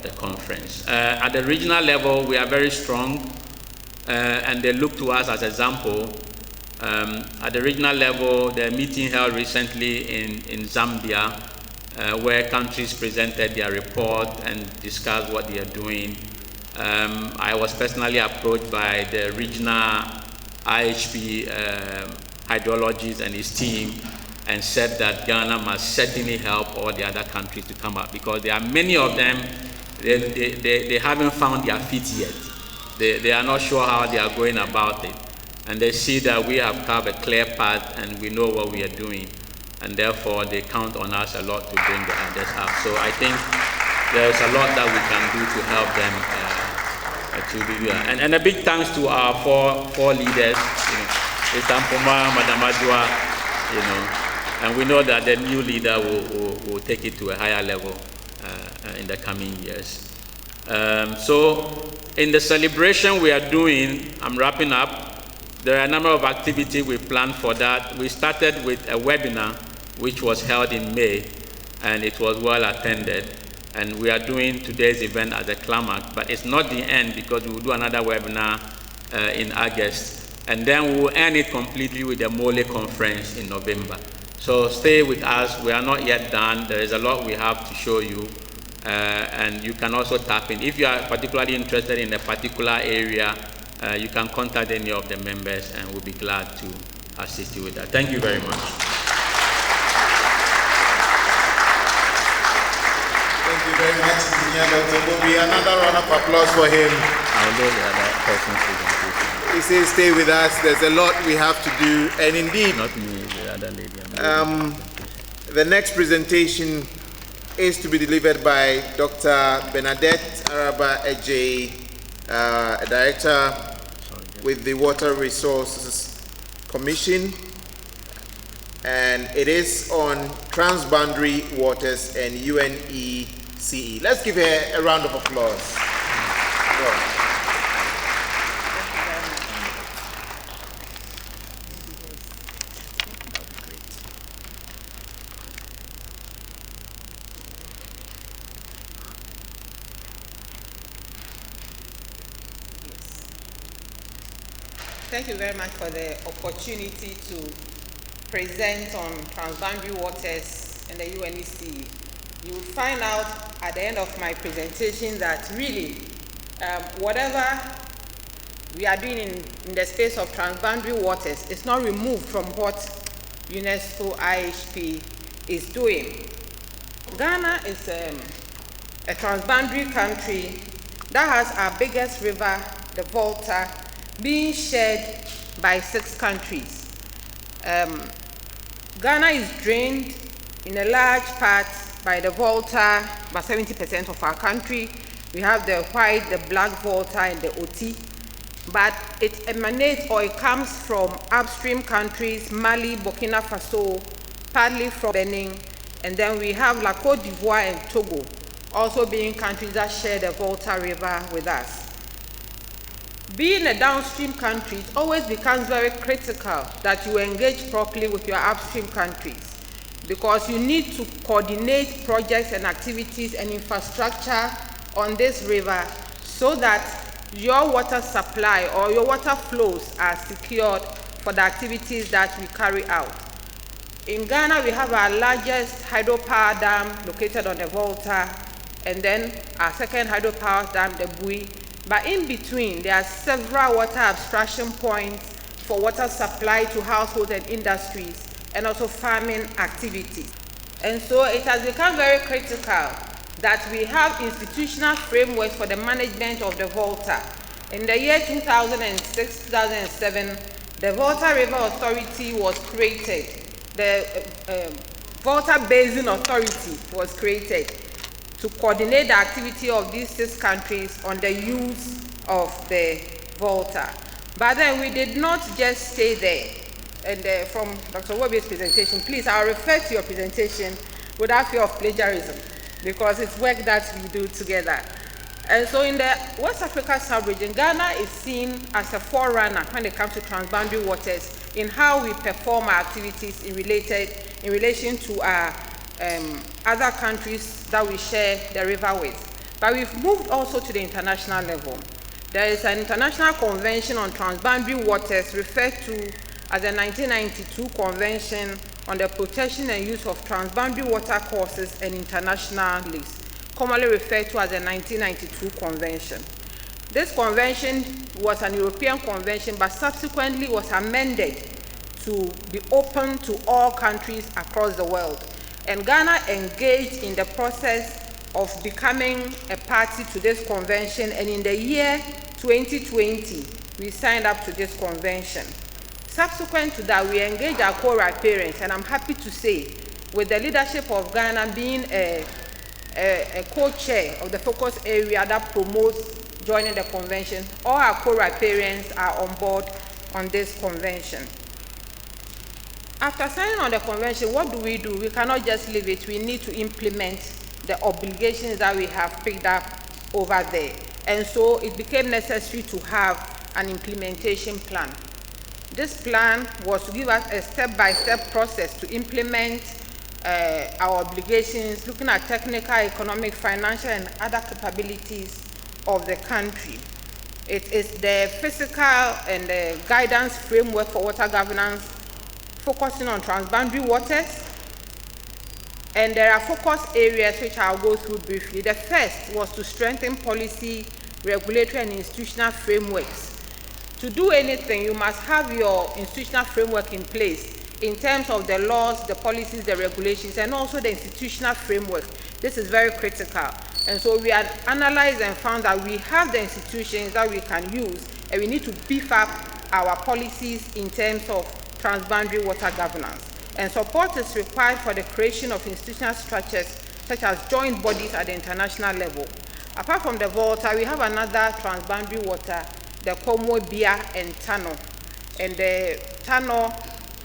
the conference. At the regional level, we are very strong, and they look to us as an example. At the regional level, the meeting held recently in Zambia, where countries presented their report and discussed what they are doing. I was personally approached by the regional IHP hydrologist and his team and said that Ghana must certainly help all the other countries to come up, because there are many of them, they haven't found their feet yet. They are not sure how they are going about it. And they see that we have carved a clear path and we know what we are doing. And therefore, they count on us a lot to bring the others up. So I think there's a lot that we can do to help them to do that. And a big thanks to our four leaders, Mr. Mpoma, Madam Adwa, and we know that the new leader will take it to a higher level in the coming years. So in the celebration we are doing, I'm wrapping up, there are a number of activities we planned for that. We started with a webinar which was held in May, and it was well attended. And we are doing today's event as a climax, but it's not the end, because we will do another webinar in August. And then we will end it completely with the Mole conference in November. So stay with us. We are not yet done. There is a lot we have to show you. And you can also tap in. If you are particularly interested in a particular area, you can contact any of the members and we'll be glad to assist you with that. Thank you very much. Thank you very much, Dr. Bobby. Another round of applause for him. I'll do the other person's presentation. He says, stay with us. There's a lot we have to do. And indeed, not me, the other lady. The next presentation is to be delivered by Dr. Bernadette Araba Ejay, a director with the Water Resources Commission. And it is on transboundary waters and UNECE. Let's give her a round of applause. Thank you very much for the opportunity to present on transboundary waters and the UNECE. You will find out at the end of my presentation that really whatever we are doing in the space of transboundary waters is not removed from what UNESCO IHP is doing. Ghana is a transboundary country that has our biggest river, the Volta, being shared by 6 countries. Ghana is drained in a large part by the Volta, about 70% of our country. We have the white, the black Volta, and the Oti. But it emanates, or it comes from upstream countries, Mali, Burkina Faso, partly from Benin, and then we have La Côte d'Ivoire and Togo, also being countries that share the Volta River with us. Being a downstream country, it always becomes very critical that you engage properly with your upstream countries, because you need to coordinate projects and activities and infrastructure on this river so that your water supply or your water flows are secured for the activities that we carry out. In Ghana, we have our largest hydropower dam located on the Volta, and then our second hydropower dam, the Bui. But in between, there are several water abstraction points for water supply to households and industries, and also farming activities. And so it has become very critical that we have institutional frameworks for the management of the Volta. In the year 2006-2007, the Volta River Authority was created. The Volta Basin Authority was created to coordinate the activity of these 6 countries on the use of the Volta. But then we did not just stay there. And from Dr. Wobi's presentation, please, I'll refer to your presentation without fear of plagiarism, because it's work that we do together. And so in the West Africa sub-region, Ghana is seen as a forerunner when it comes to transboundary waters in how we perform our activities in relation to our other countries that we share the river with. But we've moved also to the international level. There is an international convention on transboundary waters referred to as the 1992 Convention on the Protection and Use of Transboundary Water Courses and International Lease, commonly referred to as the 1992 Convention. This convention was an European convention, but subsequently was amended to be open to all countries across the world. And Ghana engaged in the process of becoming a party to this convention, and in the year 2020, we signed up to this convention. Subsequent to that, we engaged our co-riparians, and I'm happy to say, with the leadership of Ghana being a co-chair of the focus area that promotes joining the convention, all our co-riparians are on board on this convention. After signing on the convention, what do? We cannot just leave it. We need to implement the obligations that we have picked up over there. And so it became necessary to have an implementation plan. This plan was to give us a step-by-step process to implement our obligations, looking at technical, economic, financial, and other capabilities of the country. It is the physical and the guidance framework for water governance, focusing on transboundary waters, and there are focus areas which I'll go through briefly. The first was to strengthen policy, regulatory, and institutional frameworks. To do anything, you must have your institutional framework in place in terms of the laws, the policies, the regulations, and also the institutional framework. This is very critical. And so we had analyzed and found that we have the institutions that we can use, and we need to beef up our policies in terms of transboundary water governance. And support is required for the creation of institutional structures such as joint bodies at the international level. Apart from the Volta, we have another transboundary water, the Como, Bia, and Tano. And the Tano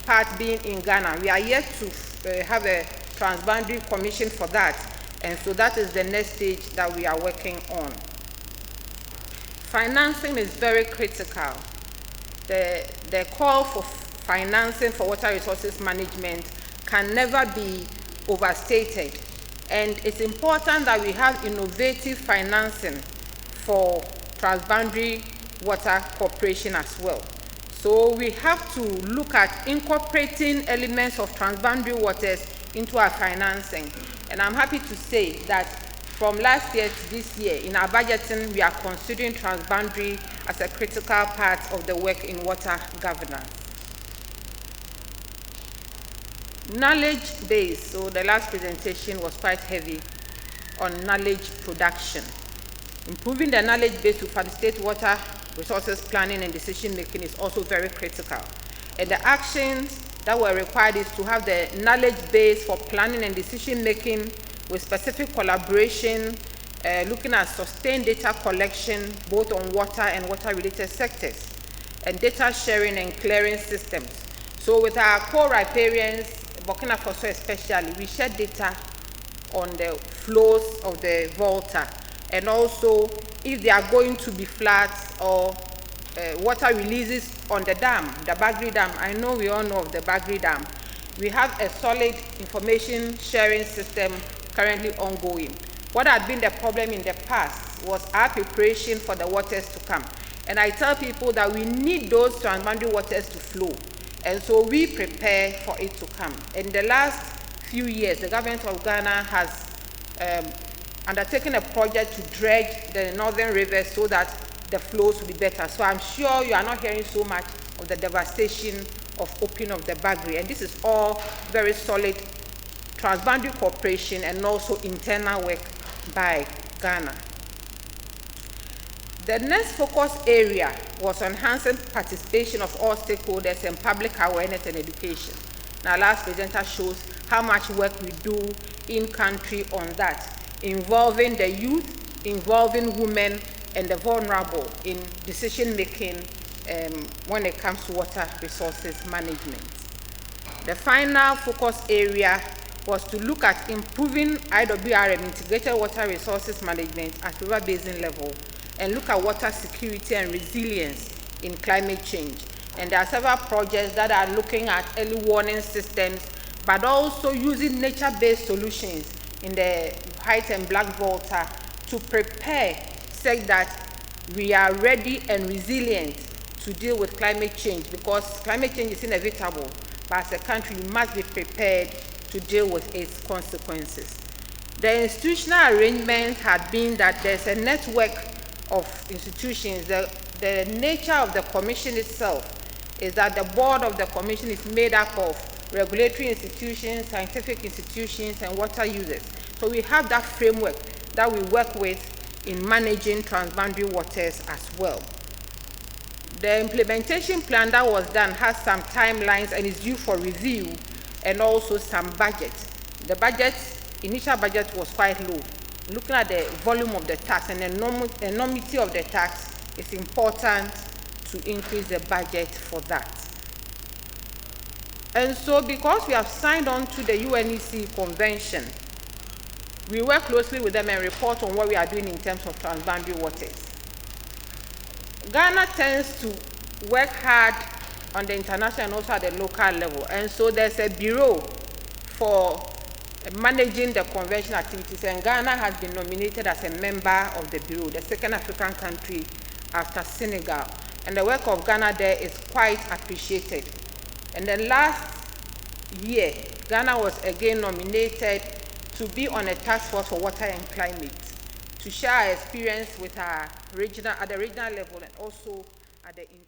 part being in Ghana. We are yet to have a transboundary commission for that. And so that is the next stage that we are working on. Financing is very critical. The call for financing for water resources management can never be overstated. And it's important that we have innovative financing for transboundary water cooperation as well. So we have to look at incorporating elements of transboundary waters into our financing. And I'm happy to say that from last year to this year, in our budgeting, we are considering transboundary as a critical part of the work in water governance. Knowledge base, so the last presentation was quite heavy on knowledge production. Improving the knowledge base to facilitate water resources planning and decision making is also very critical. And the actions that were required is to have the knowledge base for planning and decision making with specific collaboration, looking at sustained data collection, both on water and water-related sectors, and data sharing and clearing systems. So with our co-riparians, Burkina Faso especially, we share data on the flows of the Volta, and also if there are going to be floods or water releases on the dam, the Bagri Dam. I know we all know of the Bagri Dam. We have a solid information sharing system currently ongoing. What had been the problem in the past was our preparation for the waters to come. And I tell people that we need those transboundary waters to flow. And so we prepare for it to come. In the last few years, the government of Ghana has undertaken a project to dredge the northern rivers so that the flows will be better. So I'm sure you are not hearing so much of the devastation of opening of the Bagri. And this is all very solid transboundary cooperation and also internal work by Ghana. The next focus area was enhancing participation of all stakeholders in public awareness and education. Now, last presenter shows how much work we do in country on that, involving the youth, involving women, and the vulnerable in decision making when it comes to water resources management. The final focus area was to look at improving IWRM, integrated water resources management, at river basin level, and look at water security and resilience in climate change. And there are several projects that are looking at early warning systems, but also using nature-based solutions in the White and Black Volta to prepare such that we are ready and resilient to deal with climate change, because climate change is inevitable, but as a country, we must be prepared to deal with its consequences. The institutional arrangement had been that there's a network of institutions, the nature of the commission itself is that the board of the commission is made up of regulatory institutions, scientific institutions, and water users. So we have that framework that we work with in managing transboundary waters as well. The implementation plan that was done has some timelines and is due for review, and also some budget. The budget, initial budget was quite low. Looking at the volume of the tax and the enormity of the tax, it's important to increase the budget for that. And so because we have signed on to the UNEC Convention, we work closely with them and report on what we are doing in terms of transboundary waters. Ghana tends to work hard on the international and also at the local level. And so there's a bureau for managing the convention activities, and Ghana has been nominated as a member of the bureau, the second African country after Senegal. And the work of Ghana there is quite appreciated. And then last year, Ghana was again nominated to be on a task force for water and climate, to share our experience with our regional, at the regional level and also at the international.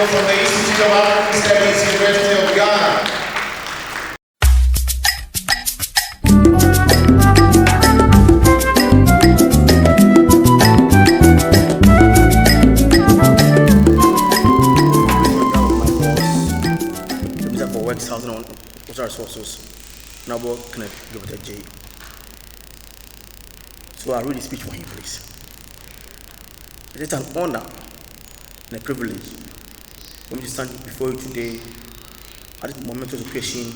Hail from the Institute of African Studies, University of Ghana. Housing on water resources, Nabo Kenneth Dr. J. So I read the speech for him, please. It is an honor and a privilege for me to stand before you today at this momentous occasion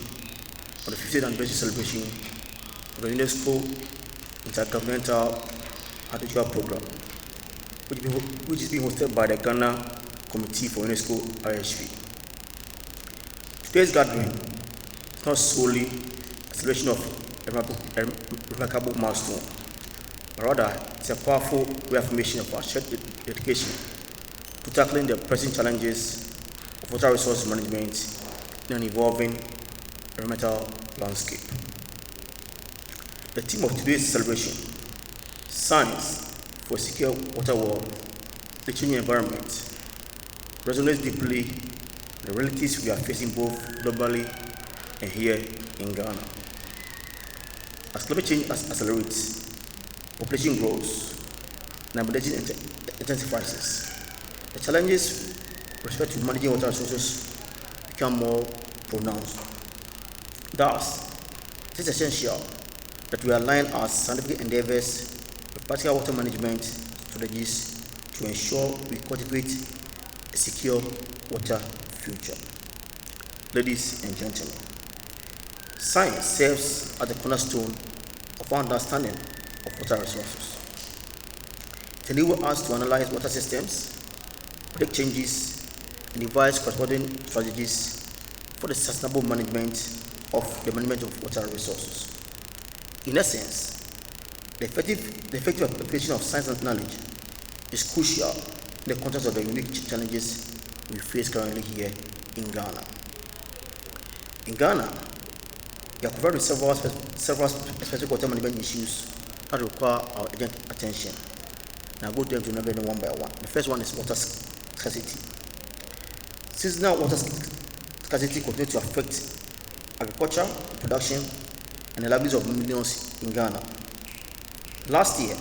for the 50th anniversary celebration of the Unesco Intergovernmental Hydrological Program, which is being hosted by the Ghana Committee for Unesco IHP. Today's gathering is not solely a celebration of a remarkable milestone, but rather it's a powerful reaffirmation of our shared dedication to tackling the pressing challenges of water resource management in an evolving environmental landscape. The theme of today's celebration, Science for a Secure Water World, the Changing Environment, resonates deeply the realities we are facing both globally and here in Ghana. As climate change accelerates, population grows, and urbanization intensifies, the challenges with respect to managing water resources become more pronounced. Thus, it is essential that we align our scientific endeavors with practical water management strategies to ensure we cultivate a secure water future. Ladies and gentlemen, science serves as the cornerstone of our understanding of water resources. It enables us to analyze water systems, predict changes, and devise corresponding strategies for the sustainable management of water resources. In essence, the effective application of science and knowledge is crucial in the context of the unique challenges we face currently here in Ghana. In Ghana, we are covered with several specific water management issues that require our urgent attention. And I'll go to them one by one. The first one is water scarcity. Seasonal water scarcity continues to affect agriculture, production, and the livelihoods of millions in Ghana. Last year,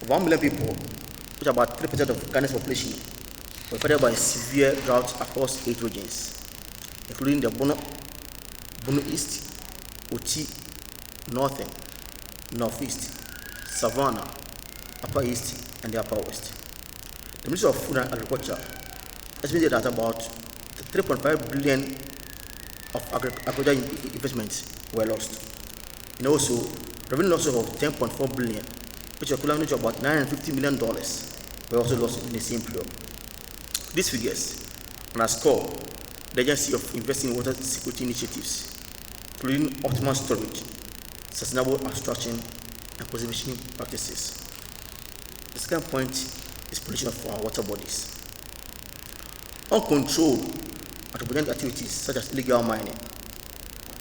over 1 million people, which is about 3% of Ghana's population, were affected by a severe drought across 8 regions, including the Bono East, Oti, Northern, Northeast, Savannah, Upper East, and the Upper West. The Ministry of Food and Agriculture estimated that about 3.5 billion of agricultural investments were lost, and also revenue losses of 10.4 billion, which is equivalent to about $950 million, were also lost in the same period. These figures underscore the urgency of investing in water security initiatives, including optimal storage, sustainable abstraction, and conservation practices. The second point is pollution of our water bodies. Uncontrolled anthropogenic activities such as illegal mining,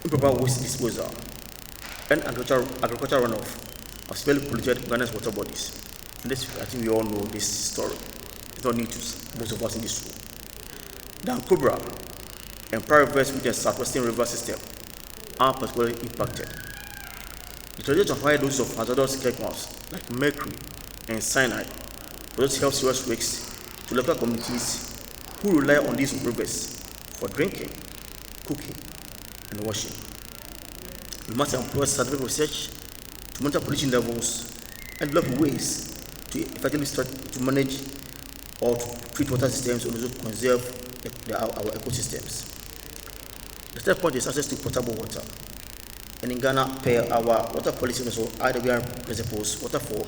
improper waste disposal, and agricultural runoff have severely polluted Ghana's water bodies. And this, I think we all know this story. It's not new to most of us in this room. Dan Cobra and Prairie West with the Southwestern River System are particularly impacted. The tragedy of high doses of hazardous chemicals like mercury and cyanide pose health serious risks to local communities who rely on these rivers for drinking, cooking, and washing. We must employ scientific research to monitor pollution levels and develop ways to effectively start to manage or to treat water systems and also conserve our ecosystems. The third point is access to potable water. And in Ghana, per our water policy and also IWR principles, water for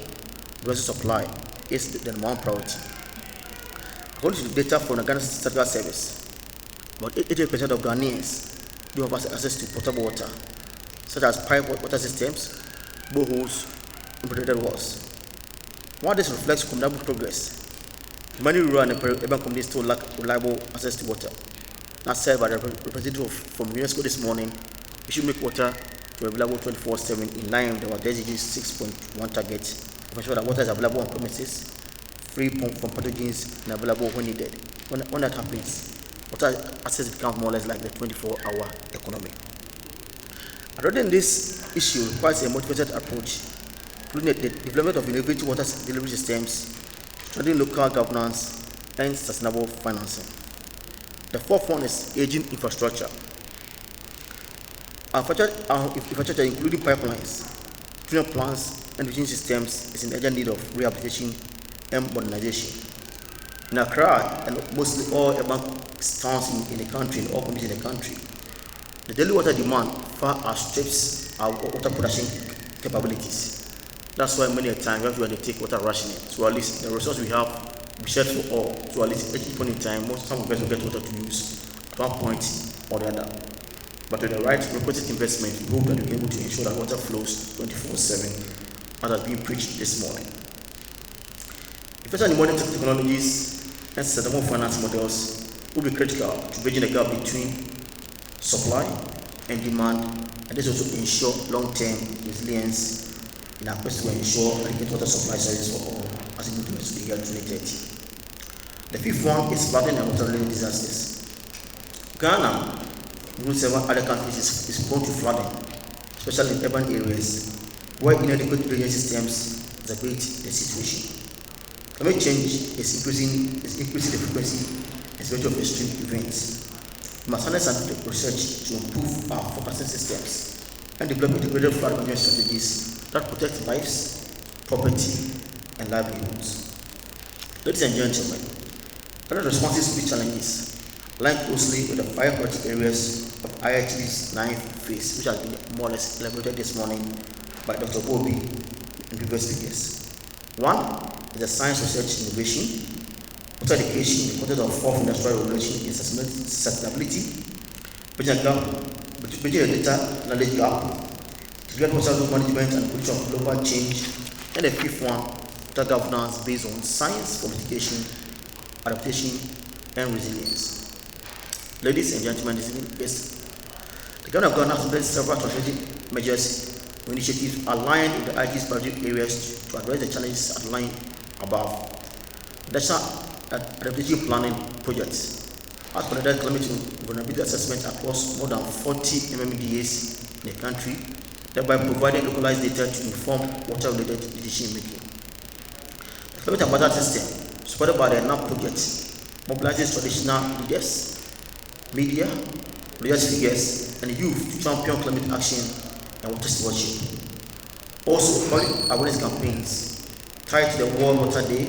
domestic supply is the number one priority. According to the data from the Ghana Statistical Service, about 88% of Ghanaians do have access to potable water, such as private water systems, boreholes, and protected wells. While this reflects commendable progress, many rural and urban communities still lack reliable access to water. As said by the representative from UNESCO this morning, we should make water available 24/7 in line with our SDG 6.1 target to ensure that water is available on premises, free from pathogens, and available when needed. when that happens, water access becomes more or less like the 24-hour economy. Addressing this issue requires a motivated approach, including the development of innovative water delivery systems, strengthening local governance, and sustainable financing. The fourth one is aging infrastructure. Our infrastructure, including pipelines, treatment plants, and irrigation systems, is in urgent need of rehabilitation and modernization. In Accra and mostly all urban towns in the country, in all communities in the country, the daily water demand far outstrips our water production capabilities. That's why many a time we have to undertake water rationing. So at least the resource we have we shared for all. So at least at each point in time, some of us will get water to use at one point or the other. But with the right requisite investment, we hope that we're able to ensure that water flows 24/7, as has been preached this morning. Investment in modern technologies and sustainable finance models will be critical to bridging the gap between supply and demand, and this also ensure long-term resilience in our quest to ensure adequate water supply service for all as we move towards the year 2030. The fifth one is flooding and water-related disasters. Ghana, with several other countries, is prone to flooding, especially in urban areas where inadequate drainage systems exacerbate the situation. Climate change is increasing the frequency and severity of extreme events. We must harness scientific research to improve our forecasting systems and develop integrated flood management strategies that protect lives, property, and livelihoods. Ladies and gentlemen, current responses to these challenges align closely with the 5 priority areas of IHB's 9th phase, which has been more or less elaborated this morning by Dr. Obi and previous speakers. One is the science, research, innovation, water education in the context of 4th industrial revolution is sustainability, bridging the data knowledge gap, development water management and prediction of global change, and the 5th one, water governance based on science for mitigation, adaptation, and resilience. Ladies and gentlemen, the government of Ghana has implemented several strategic measures or initiatives aligned with the IG's priority areas to address the challenges outlined above. The National Adaptation Planning Projects has conducted climate vulnerability assessment across more than 40 MMDAs in the country, thereby providing localized data to inform water-related decision-making. The climate and budget system, supported by the NAP project, mobilizes traditional leaders, media, religious figures, and youth to champion climate action and water stewardship. Also, public awareness campaigns tied to the World Water Day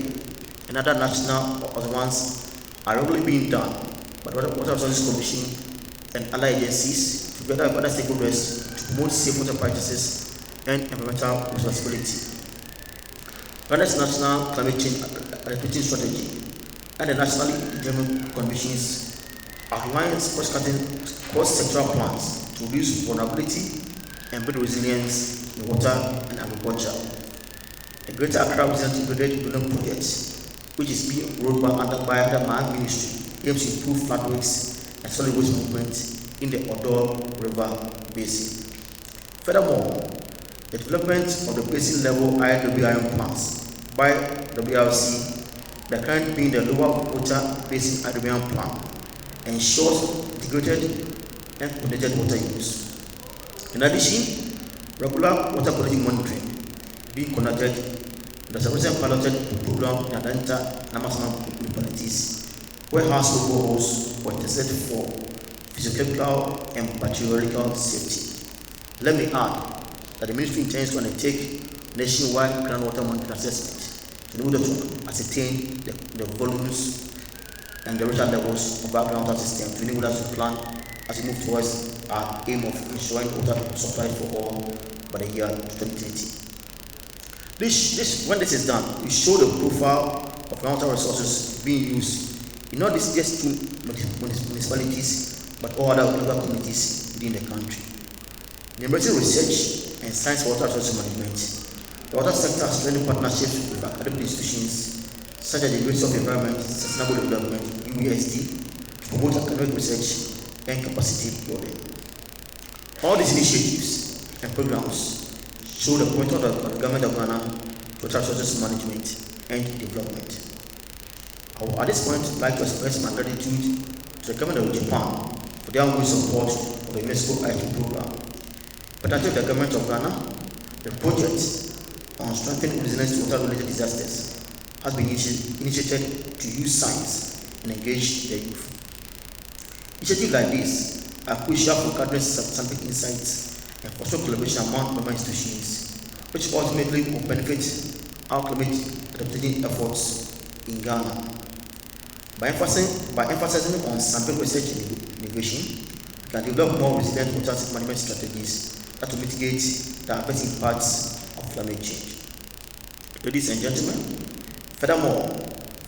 and other national ones are regularly being done by the Water Resources Commission and other agencies together with other stakeholders to promote safe water practices and environmental responsibility. Ghana's National Climate Change Adaptation Strategy and the Nationally Determined Conditions outlines cross-sectoral plans to reduce vulnerability and build resilience in water and agriculture. The Greater Accra Resilient Integrated Development Project, which is being rolled under my ministry, aims to improve floodways and solid waste movement in the Odo River Basin. Furthermore, the development of the basin-level IWIM plants by WRC, the current being the Lower Water Basin IWIM plan, ensures integrated and coordinated water use. In addition, regular water quality monitoring being conducted with the recent piloted program in Adanta and Amasaman municipalities, where household boreholes were tested for physical and bacteriological safety. Let me add that the ministry intends to undertake nationwide groundwater monitoring assessment in order to ascertain the volumes and the water levels of our groundwater system to enable us to plan as we move towards our aim of ensuring water supply for all by the year 2030. When this is done, we show the profile of groundwater resources being used in not just 2 municipalities, but all other local communities within the country. In embracing research and science for water resources management, the water sector has strengthened partnerships with academic institutions such as the University of Environment and Sustainable Development (UESD) to promote academic research and capacity building. All these initiatives and programs show the commitment of the government of Ghana to water resources management and development. I would at this point like to express my gratitude to the government of Japan for their ongoing support of the Unesco IHP program. But I thank the government of Ghana, the project on strengthening resilience to water-related disasters has been initiated to use science and engage the youth. Initiatives like this are crucial for gathering scientific insights and fostering collaboration among member institutions, which ultimately will benefit our climate adaptation efforts in Ghana. By emphasizing on scientific research and innovation, we can develop more resilient water management strategies that will mitigate the adverse impacts of climate change. Ladies and gentlemen, furthermore,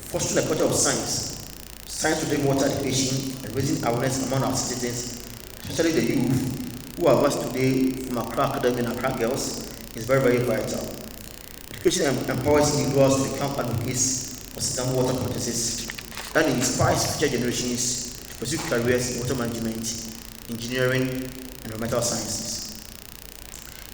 fostering a culture of science-related water education and raising awareness among our citizens, especially the youth who are versed today from Accra Academy and Accra Girls, is very, very vital. Education empowers individuals to become advocates for sustainable water practices and inspires future generations to pursue careers in water management, engineering, and environmental sciences.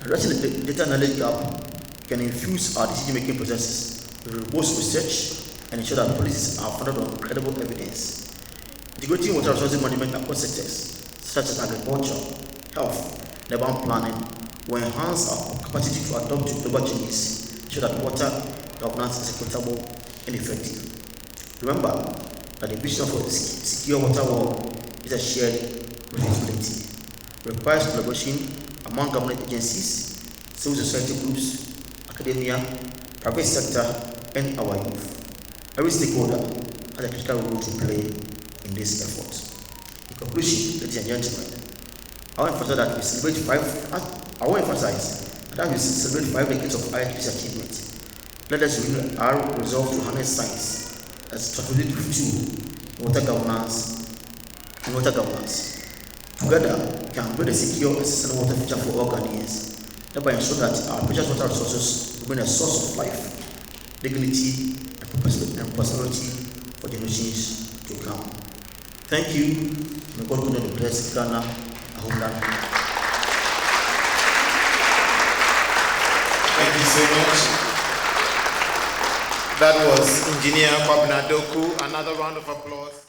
Addressing the data knowledge gap can infuse our decision-making processes with robust research and ensure that policies are founded on credible evidence. Integrating water resources management across sectors such as agriculture, health, and urban planning will enhance our capacity to adapt to global changes, ensure that water governance is equitable and effective. Remember that the vision for a secure water world is a shared responsibility. It requires collaboration among government agencies, civil society groups, academia, private sector, and our youth. Every stakeholder has a critical role to play in this effort. In conclusion, ladies and gentlemen, I want to emphasize that we celebrate 5 decades of IHP's achievement. Let us renew our resolve to harness science as a strategic tool in water governance. Together, we can build a secure and sustainable water future for all Ghanaians, thereby ensure that our precious water resources remain a source of life, dignity, and prosperity for generations to come. Thank you. May God continue to bless Ghana, our homeland. Thank you so much. That was Engineer Kwabena Doku. Another round of applause.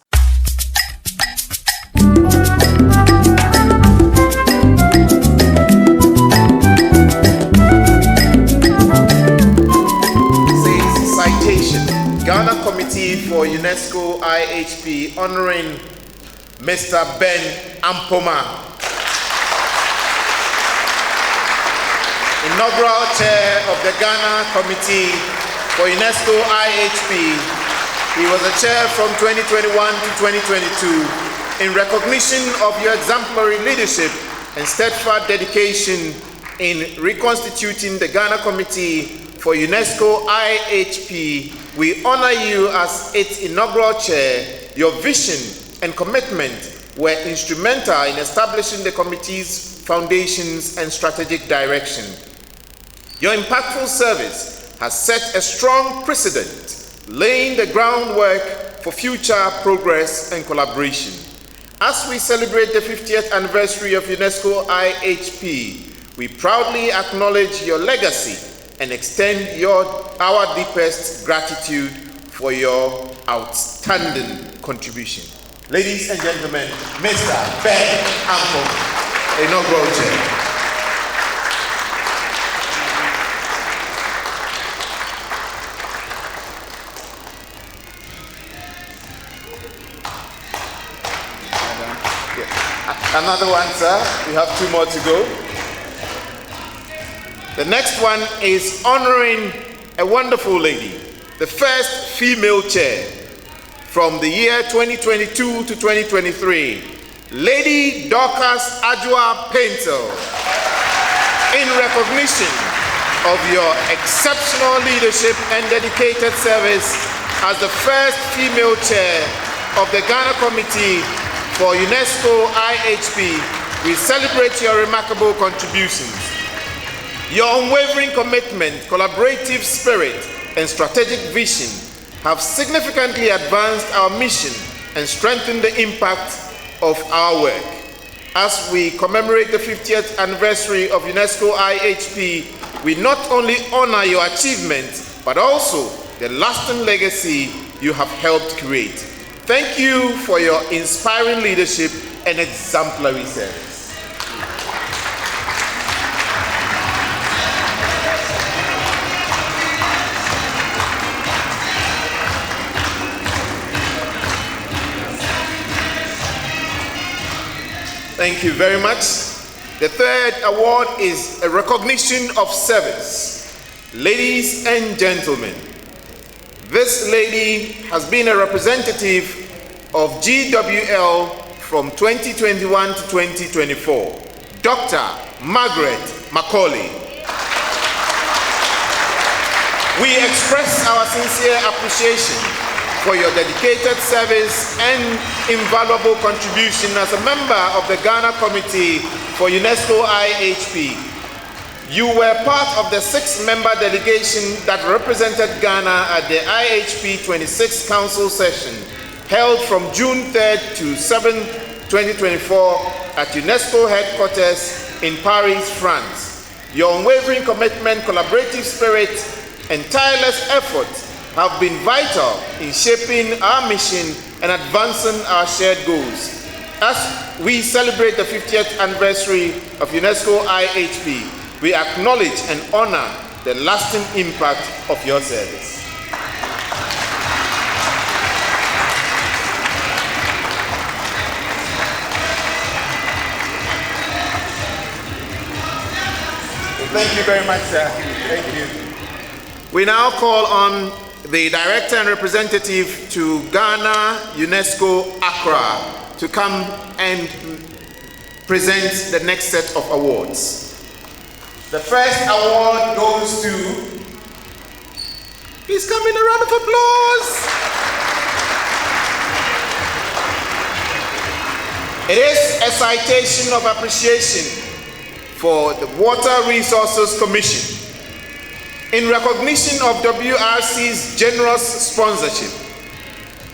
Citation: Ghana Committee for UNESCO IHP honoring Mr. Ben Ampoma, inaugural chair of the Ghana Committee for UNESCO IHP. He was a chair from 2021 to 2022 in recognition of your exemplary leadership and steadfast dedication in reconstituting the Ghana Committee for UNESCO IHP. We honor you as its inaugural chair. Your vision and commitment were instrumental in establishing the committee's foundations and strategic direction. Your impactful service has set a strong precedent, laying the groundwork for future progress and collaboration. As we celebrate the 50th anniversary of UNESCO IHP, we proudly acknowledge your legacy and extend our deepest gratitude for your outstanding contribution. Ladies and gentlemen, Mr. Ben Ampoma, inaugural chair. Another one, sir. We have 2 more to go. The next one is honoring a wonderful lady, the first female chair from the year 2022 to 2023, Lady Dorcas Ajua Painter, in recognition of your exceptional leadership and dedicated service as the first female chair of the Ghana Committee for UNESCO IHP. We celebrate your remarkable contributions. Your unwavering commitment, collaborative spirit, and strategic vision have significantly advanced our mission and strengthened the impact of our work. As we commemorate the 50th anniversary of UNESCO IHP, we not only honor your achievements, but also the lasting legacy you have helped create. Thank you for your inspiring leadership and exemplary service. Thank you very much. The third award is a recognition of service. Ladies and gentlemen, this lady has been a representative of GWL from 2021 to 2024, Dr. Margaret Macaulay. We express our sincere appreciation for your dedicated service and invaluable contribution as a member of the Ghana Committee for UNESCO IHP. You were part of the 6-member delegation that represented Ghana at the IHP 26th Council session held from June 3rd to 7th, 2024 at UNESCO headquarters in Paris, France. Your unwavering commitment, collaborative spirit, and tireless efforts have been vital in shaping our mission and advancing our shared goals. As we celebrate the 50th anniversary of UNESCO IHP, we acknowledge and honor the lasting impact of your service. Thank you very much, sir. Thank you. We now call on the Director and Representative to Ghana, UNESCO, Accra, to come and present the next set of awards. The first award goes to, please come in, a round of applause. It is a citation of appreciation for the Water Resources Commission in recognition of WRC's generous sponsorship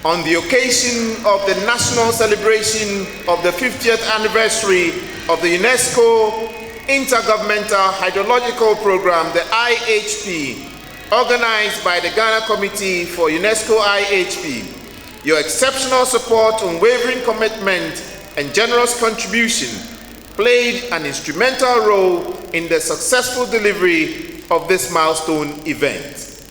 on the occasion of the national celebration of the 50th anniversary of the UNESCO Intergovernmental Hydrological Program, the IHP, organized by the Ghana Committee for UNESCO IHP. Your exceptional support, unwavering commitment, and generous contribution played an instrumental role in the successful delivery of this milestone event.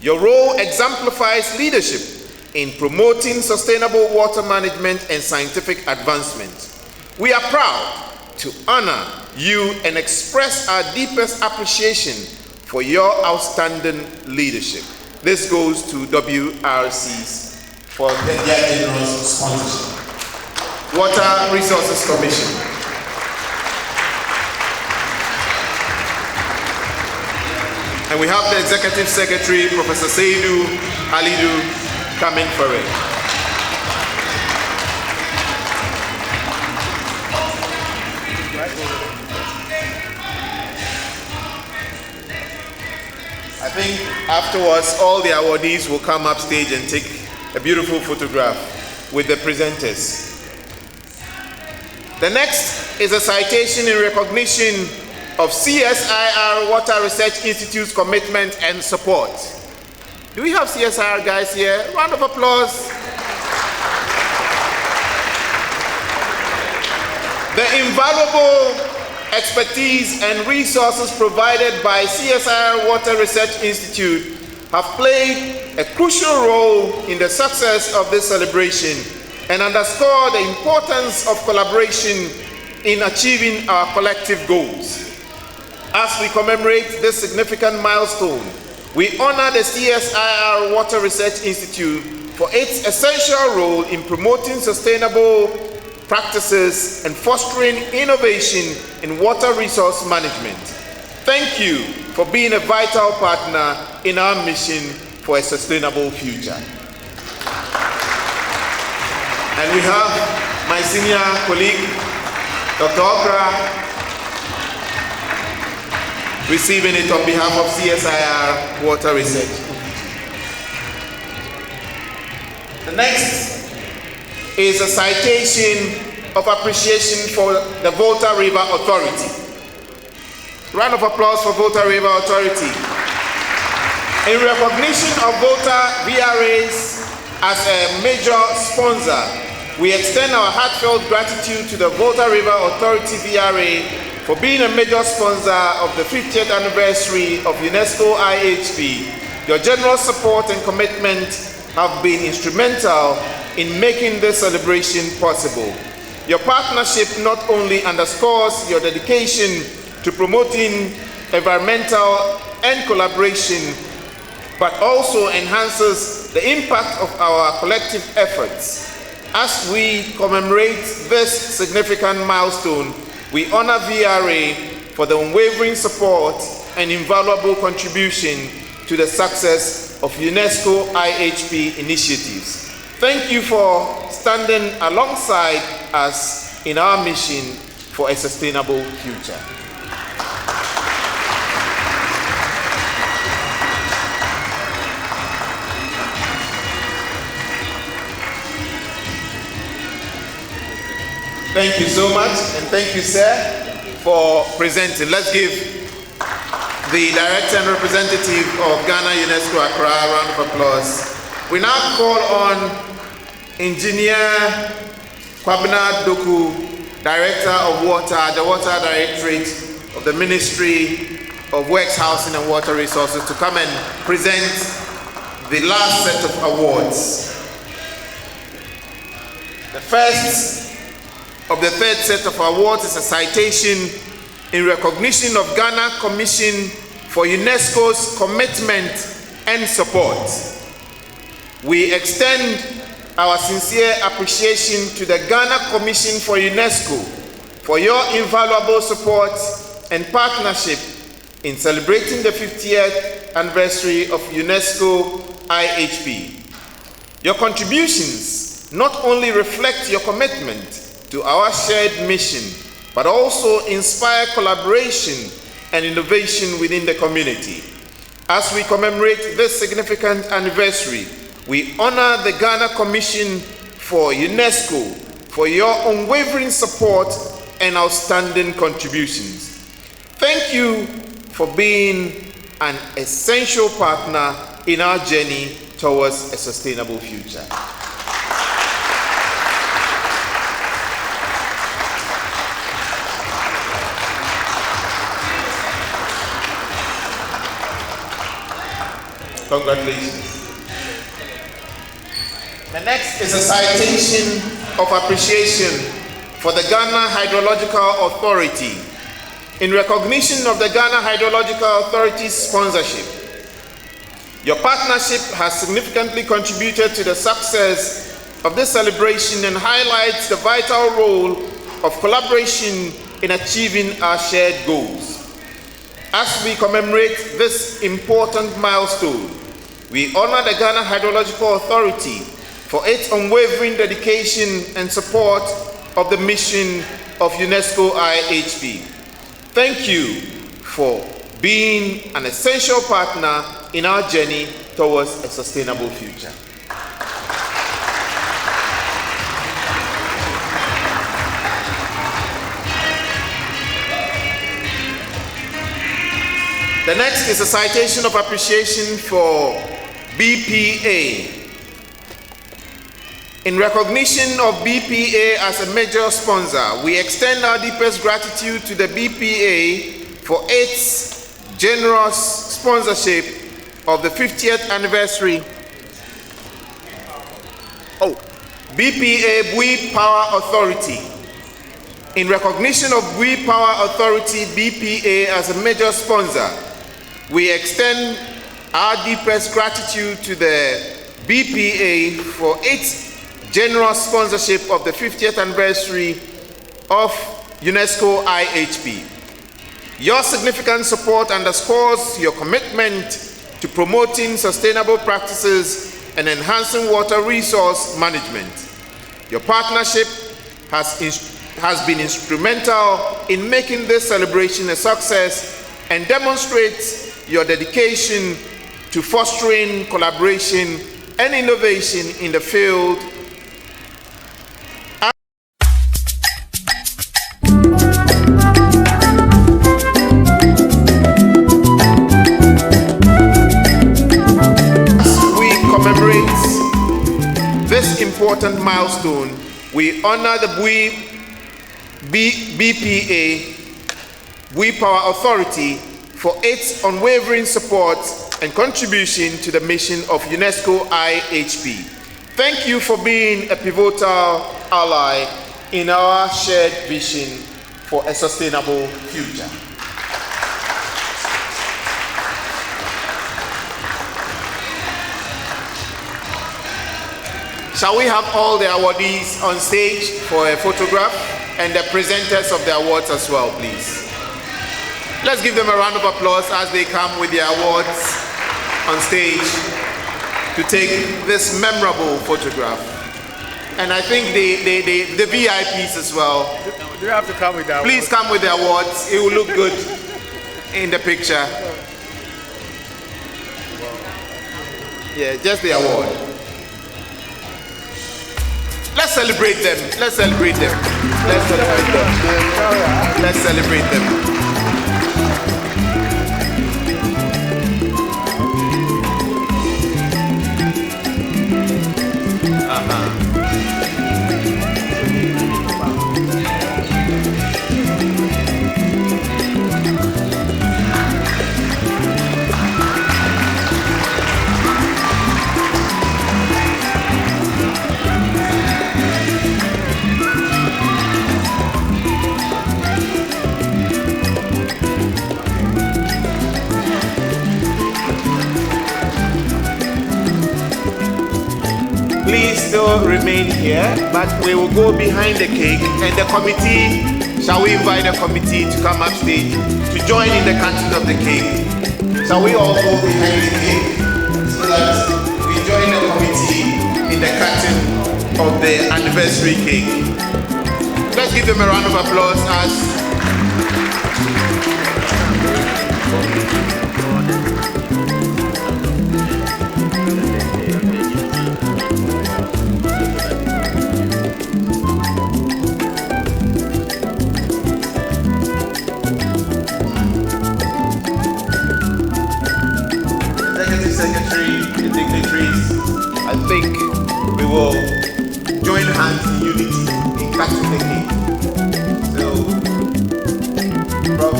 Your role exemplifies leadership in promoting sustainable water management and scientific advancement. We are proud to honor you and express our deepest appreciation for your outstanding leadership. This goes to WRCs for their generous sponsorship. Water Resources Commission. And we have the Executive Secretary, Professor Seydou Halidou, coming for it. I think afterwards, all the awardees will come up stage and take a beautiful photograph with the presenters. The next is a citation in recognition of CSIR Water Research Institute's commitment and support. Do we have CSIR guys here? Round of applause. The invaluable expertise and resources provided by CSIR Water Research Institute have played a crucial role in the success of this celebration and underscore the importance of collaboration in achieving our collective goals. As we commemorate this significant milestone, we honor the CSIR Water Research Institute for its essential role in promoting sustainable practices and fostering innovation in water resource management. Thank you for being a vital partner in our mission for a sustainable future. And we have my senior colleague, Dr. Okra, receiving it on behalf of CSIR Water Research. The next is a citation of appreciation for the Volta River Authority. Round of applause for Volta River Authority. In recognition of Volta VRAs as a major sponsor, we extend our heartfelt gratitude to the Volta River Authority VRA for being a major sponsor of the 50th anniversary of UNESCO IHP. Your generous support and commitment have been instrumental in making this celebration possible. Your partnership not only underscores your dedication to promoting environmental and collaboration, but also enhances the impact of our collective efforts. As we commemorate this significant milestone, we honor VRA for the unwavering support and invaluable contribution to the success of UNESCO IHP initiatives. Thank you for standing alongside us in our mission for a sustainable future. Thank you so much, and thank you, sir, for presenting. Let's give the Director and Representative of Ghana UNESCO Accra a round of applause. We now call on Engineer Kwabena Doku, Director of Water, the Water Directorate of the Ministry of Works, Housing and Water Resources, to come and present the last set of awards. The first of the third set of awards is a citation in recognition of Ghana Commission for UNESCO's commitment and support. We extend our sincere appreciation to the Ghana Commission for UNESCO for your invaluable support and partnership in celebrating the 50th anniversary of UNESCO IHP. Your contributions not only reflect your commitment to our shared mission, but also inspire collaboration and innovation within the community. As we commemorate this significant anniversary, we honor the Ghana Commission for UNESCO for your unwavering support and outstanding contributions. Thank you for being an essential partner in our journey towards a sustainable future. Congratulations. The next is a citation of appreciation for the Ghana Hydrological Authority in recognition of the Ghana Hydrological Authority's sponsorship. Your partnership has significantly contributed to the success of this celebration and highlights the vital role of collaboration in achieving our shared goals. As we commemorate this important milestone, we honor the Ghana Hydrological Authority for its unwavering dedication and support of the mission of UNESCO IHP. Thank you for being an essential partner in our journey towards a sustainable future. The next is a citation of appreciation for BPA. In recognition of BPA as a major sponsor, we extend our deepest gratitude to the BPA for its generous sponsorship of the 50th anniversary. BPA Bui Power Authority. In recognition of Bui Power Authority BPA as a major sponsor, we extend our deepest gratitude to the BPA for its generous sponsorship of the 50th anniversary of UNESCO IHP. Your significant support underscores your commitment to promoting sustainable practices and enhancing water resource management. Your partnership has been instrumental in making this celebration a success and demonstrates your dedication to fostering collaboration and innovation in the field important milestone, we honor the BPA, Bui Power Authority, for its unwavering support and contribution to the mission of UNESCO IHP. Thank you for being a pivotal ally in our shared vision for a sustainable future. Shall we have all the awardees on stage for a photograph and the presenters of the awards as well, please? Let's give them a round of applause as they come with their awards on stage to take this memorable photograph. And I think the VIPs as well. Do you have to come with the awards? Please come with the awards. It will look good in the picture. Yeah, just the award. Let's celebrate them. Let's celebrate them. Let's celebrate them. Let's celebrate them. Please still remain here, but we will go behind the cake, and the committee, shall we invite the committee to come upstage to join in the cutting of the cake? Shall we all go behind the cake so that we join the committee in the cutting of the anniversary cake? Let's give them a round of applause as Secretary, the dignitaries, I think we will join hands in unity in cutting the cake. So, Prof,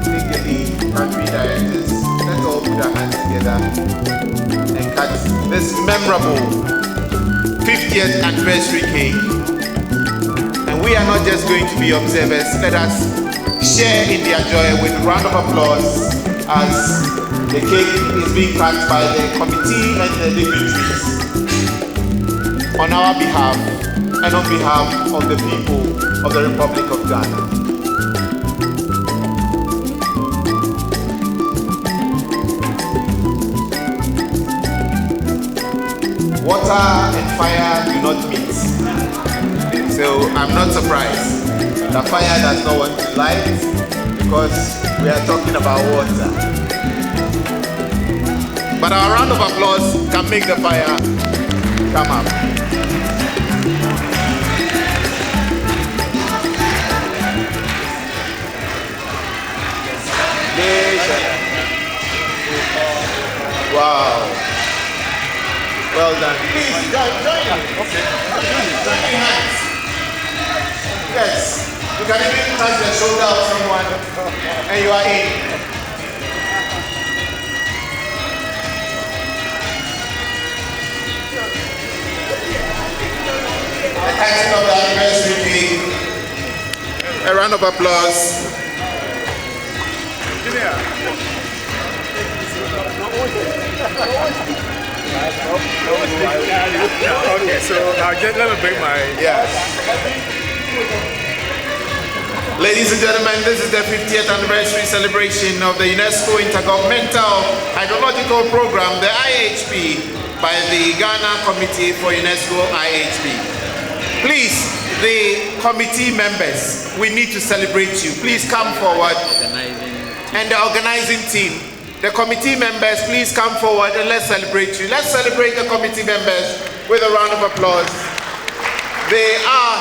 take the lead, country directors, let's all put our hands together and cut this memorable 50th anniversary cake. And we are not just going to be observers, let us share in their joy with a round of applause as the cake is being cut by the committee and the dignitaries on our behalf and on behalf of the people of the Republic of Ghana. Water and fire do not meet. So I'm not surprised. The fire does not want to light because we are talking about water. But our round of applause can make the fire come up. Wow. Well done. Please, join us. Okay. Join your hands. Yes. You can even touch the shoulder of someone and you are in. The cutting of the anniversary cake. A round of applause. Okay, so let me bring my... Yes. Ladies and gentlemen, this is the 50th anniversary celebration of the Unesco Intergovernmental Hydrological Program, the IHP, by the Ghana Committee for UNESCO IHP. Please, the committee members, we need to celebrate you. Please come forward. And the organizing team. The committee members, please come forward and let's celebrate you. Let's celebrate the committee members with a round of applause. They are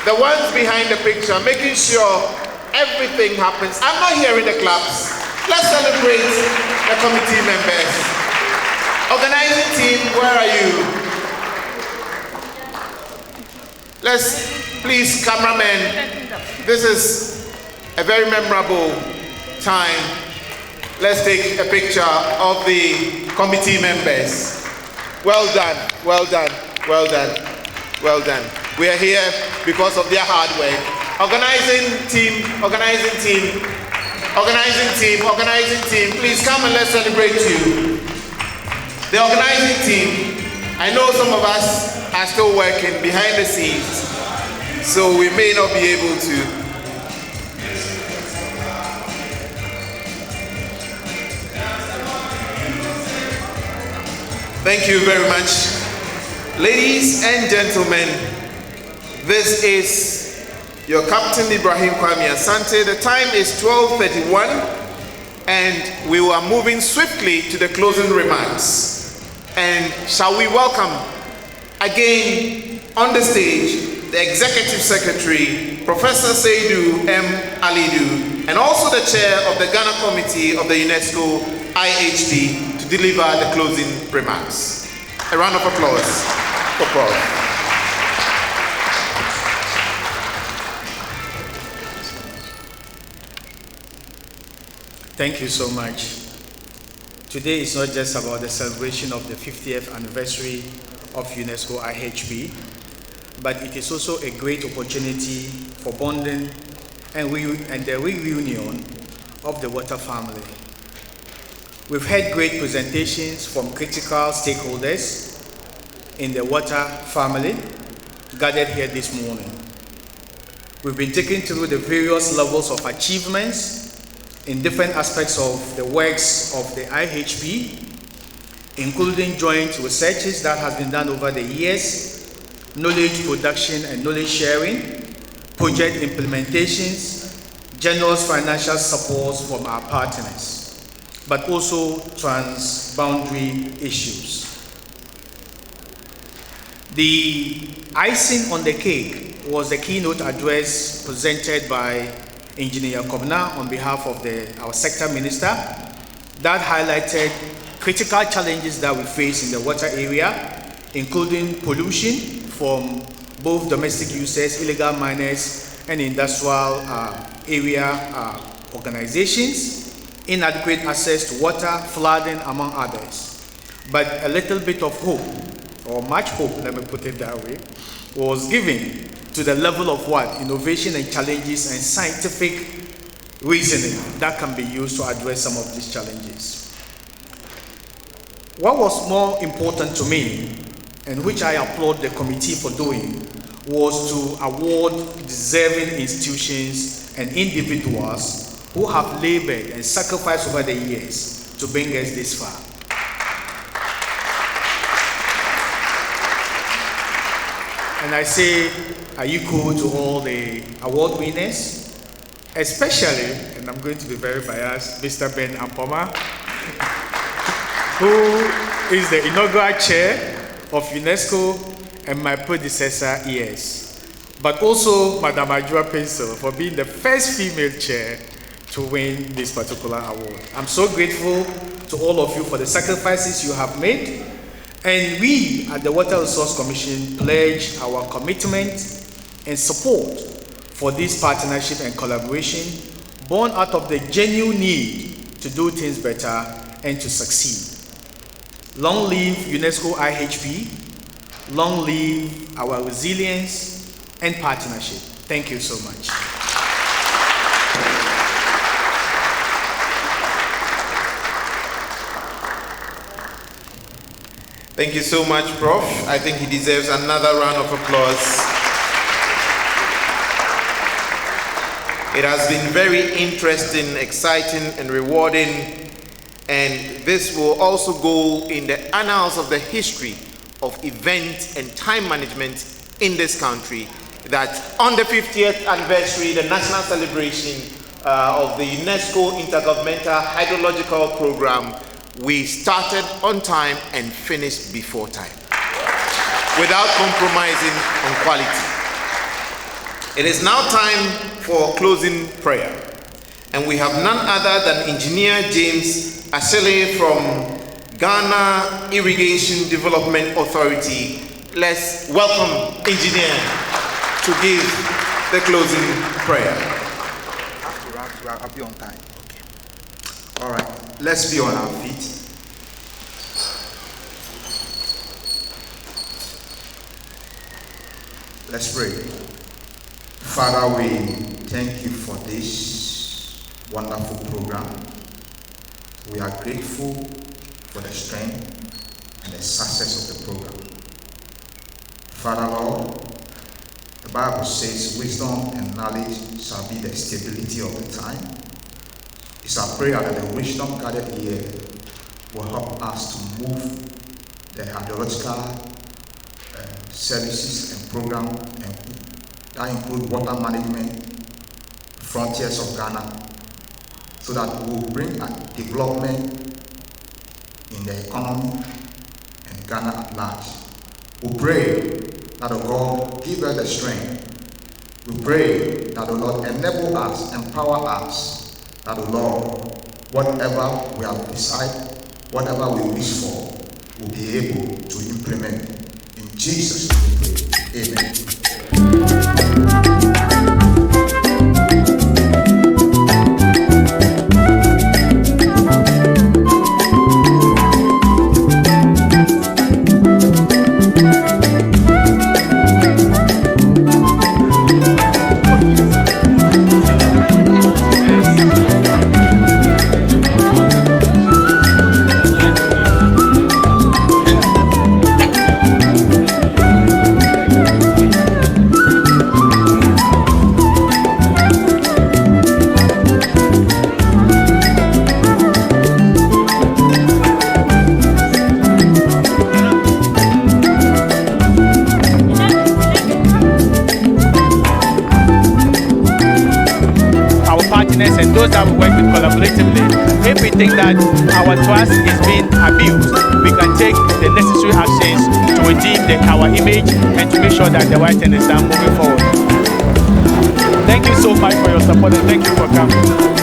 the ones behind the picture, making sure everything happens. I'm not hearing the claps. Let's celebrate the committee members. Organizing team, where are you? Let's, please, cameramen, this is a very memorable time. Let's take a picture of the committee members. Well done, well done, well done, well done. We are here because of their hard work. Organizing team, please come and let's celebrate you. The organizing team, I know some of us are still working behind the scenes, so we may not be able to. Thank you very much. Ladies and gentlemen, this is your Captain Ibrahim Kwame Asante. The time is 12:31 and we are moving swiftly to the closing remarks. And shall we welcome again on the stage the Executive Secretary, Professor Seydou M. Alidou, and also the Chair of the Ghana Committee of the UNESCO IHP to deliver the closing remarks. A round of applause for Prof. Thank you so much. Today is not just about the celebration of the 50th anniversary of UNESCO IHP, but it is also a great opportunity for bonding and the reunion of the water family. We've had great presentations from critical stakeholders in the water family gathered here this morning. We've been taken through the various levels of achievements in different aspects of the works of the IHP, including joint researches that has been done over the years, knowledge production and knowledge sharing, project implementations, generous financial support from our partners, but also trans-boundary issues. The icing on the cake was the keynote address presented by Engineer Kobna on behalf of our sector minister that highlighted critical challenges that we face in the water area, including pollution from both domestic users, illegal miners, and industrial area organizations, inadequate access to water, flooding, among others. But a little bit of hope, or much hope, let me put it that way, was given to the level of what? Innovation and challenges and scientific reasoning that can be used to address some of these challenges. What was more important to me, and which I applaud the committee for doing, was to award deserving institutions and individuals who have labored and sacrificed over the years to bring us this far. And I say ayiko to all the award winners, especially, and I'm going to be very biased, Mr. Ben Ampoma, who is the inaugural chair of UNESCO and my predecessor, ES. But also Madam Ajua Pencil for being the first female chair to win this particular award. I'm so grateful to all of you for the sacrifices you have made. And we at the Water Resource Commission pledge our commitment and support for this partnership and collaboration born out of the genuine need to do things better and to succeed. Long live UNESCO IHP, long live our resilience and partnership. Thank you so much. Thank you so much, Prof. I think he deserves another round of applause. It has been very interesting, exciting, and rewarding, and this will also go in the annals of the history of event and time management in this country, that on the 50th anniversary, the national celebration of the UNESCO Intergovernmental Hydrological Program, we started on time and finished before time, without compromising on quality. It is now time for closing prayer, and we have none other than Engineer James Asele from Ghana Irrigation Development Authority. Let's welcome Engineer. to give the closing prayer. I'll be on time. Okay. All right. Let's be on our feet. Let's pray. Father, we thank you for this wonderful program. We are grateful for the strength and the success of the program. Father, Lord, the Bible says wisdom and knowledge shall be the stability of the time. It's our prayer that the wisdom gathered here will help us to move the hydrological services and program, and that include water management, frontiers of Ghana, so that we will bring a development in the economy and Ghana at large. We pray that the God give us the strength. We pray that the Lord enable us, empower us, that the Lord, whatever we have decided, whatever we wish for, will be able to implement. In Jesus' name we pray. Amen. And those that we work with collaboratively, if we think that our trust is being abused, we can take the necessary actions to redeem our image and to make sure that the right thing is done moving forward. Thank you so much for your support and thank you for coming.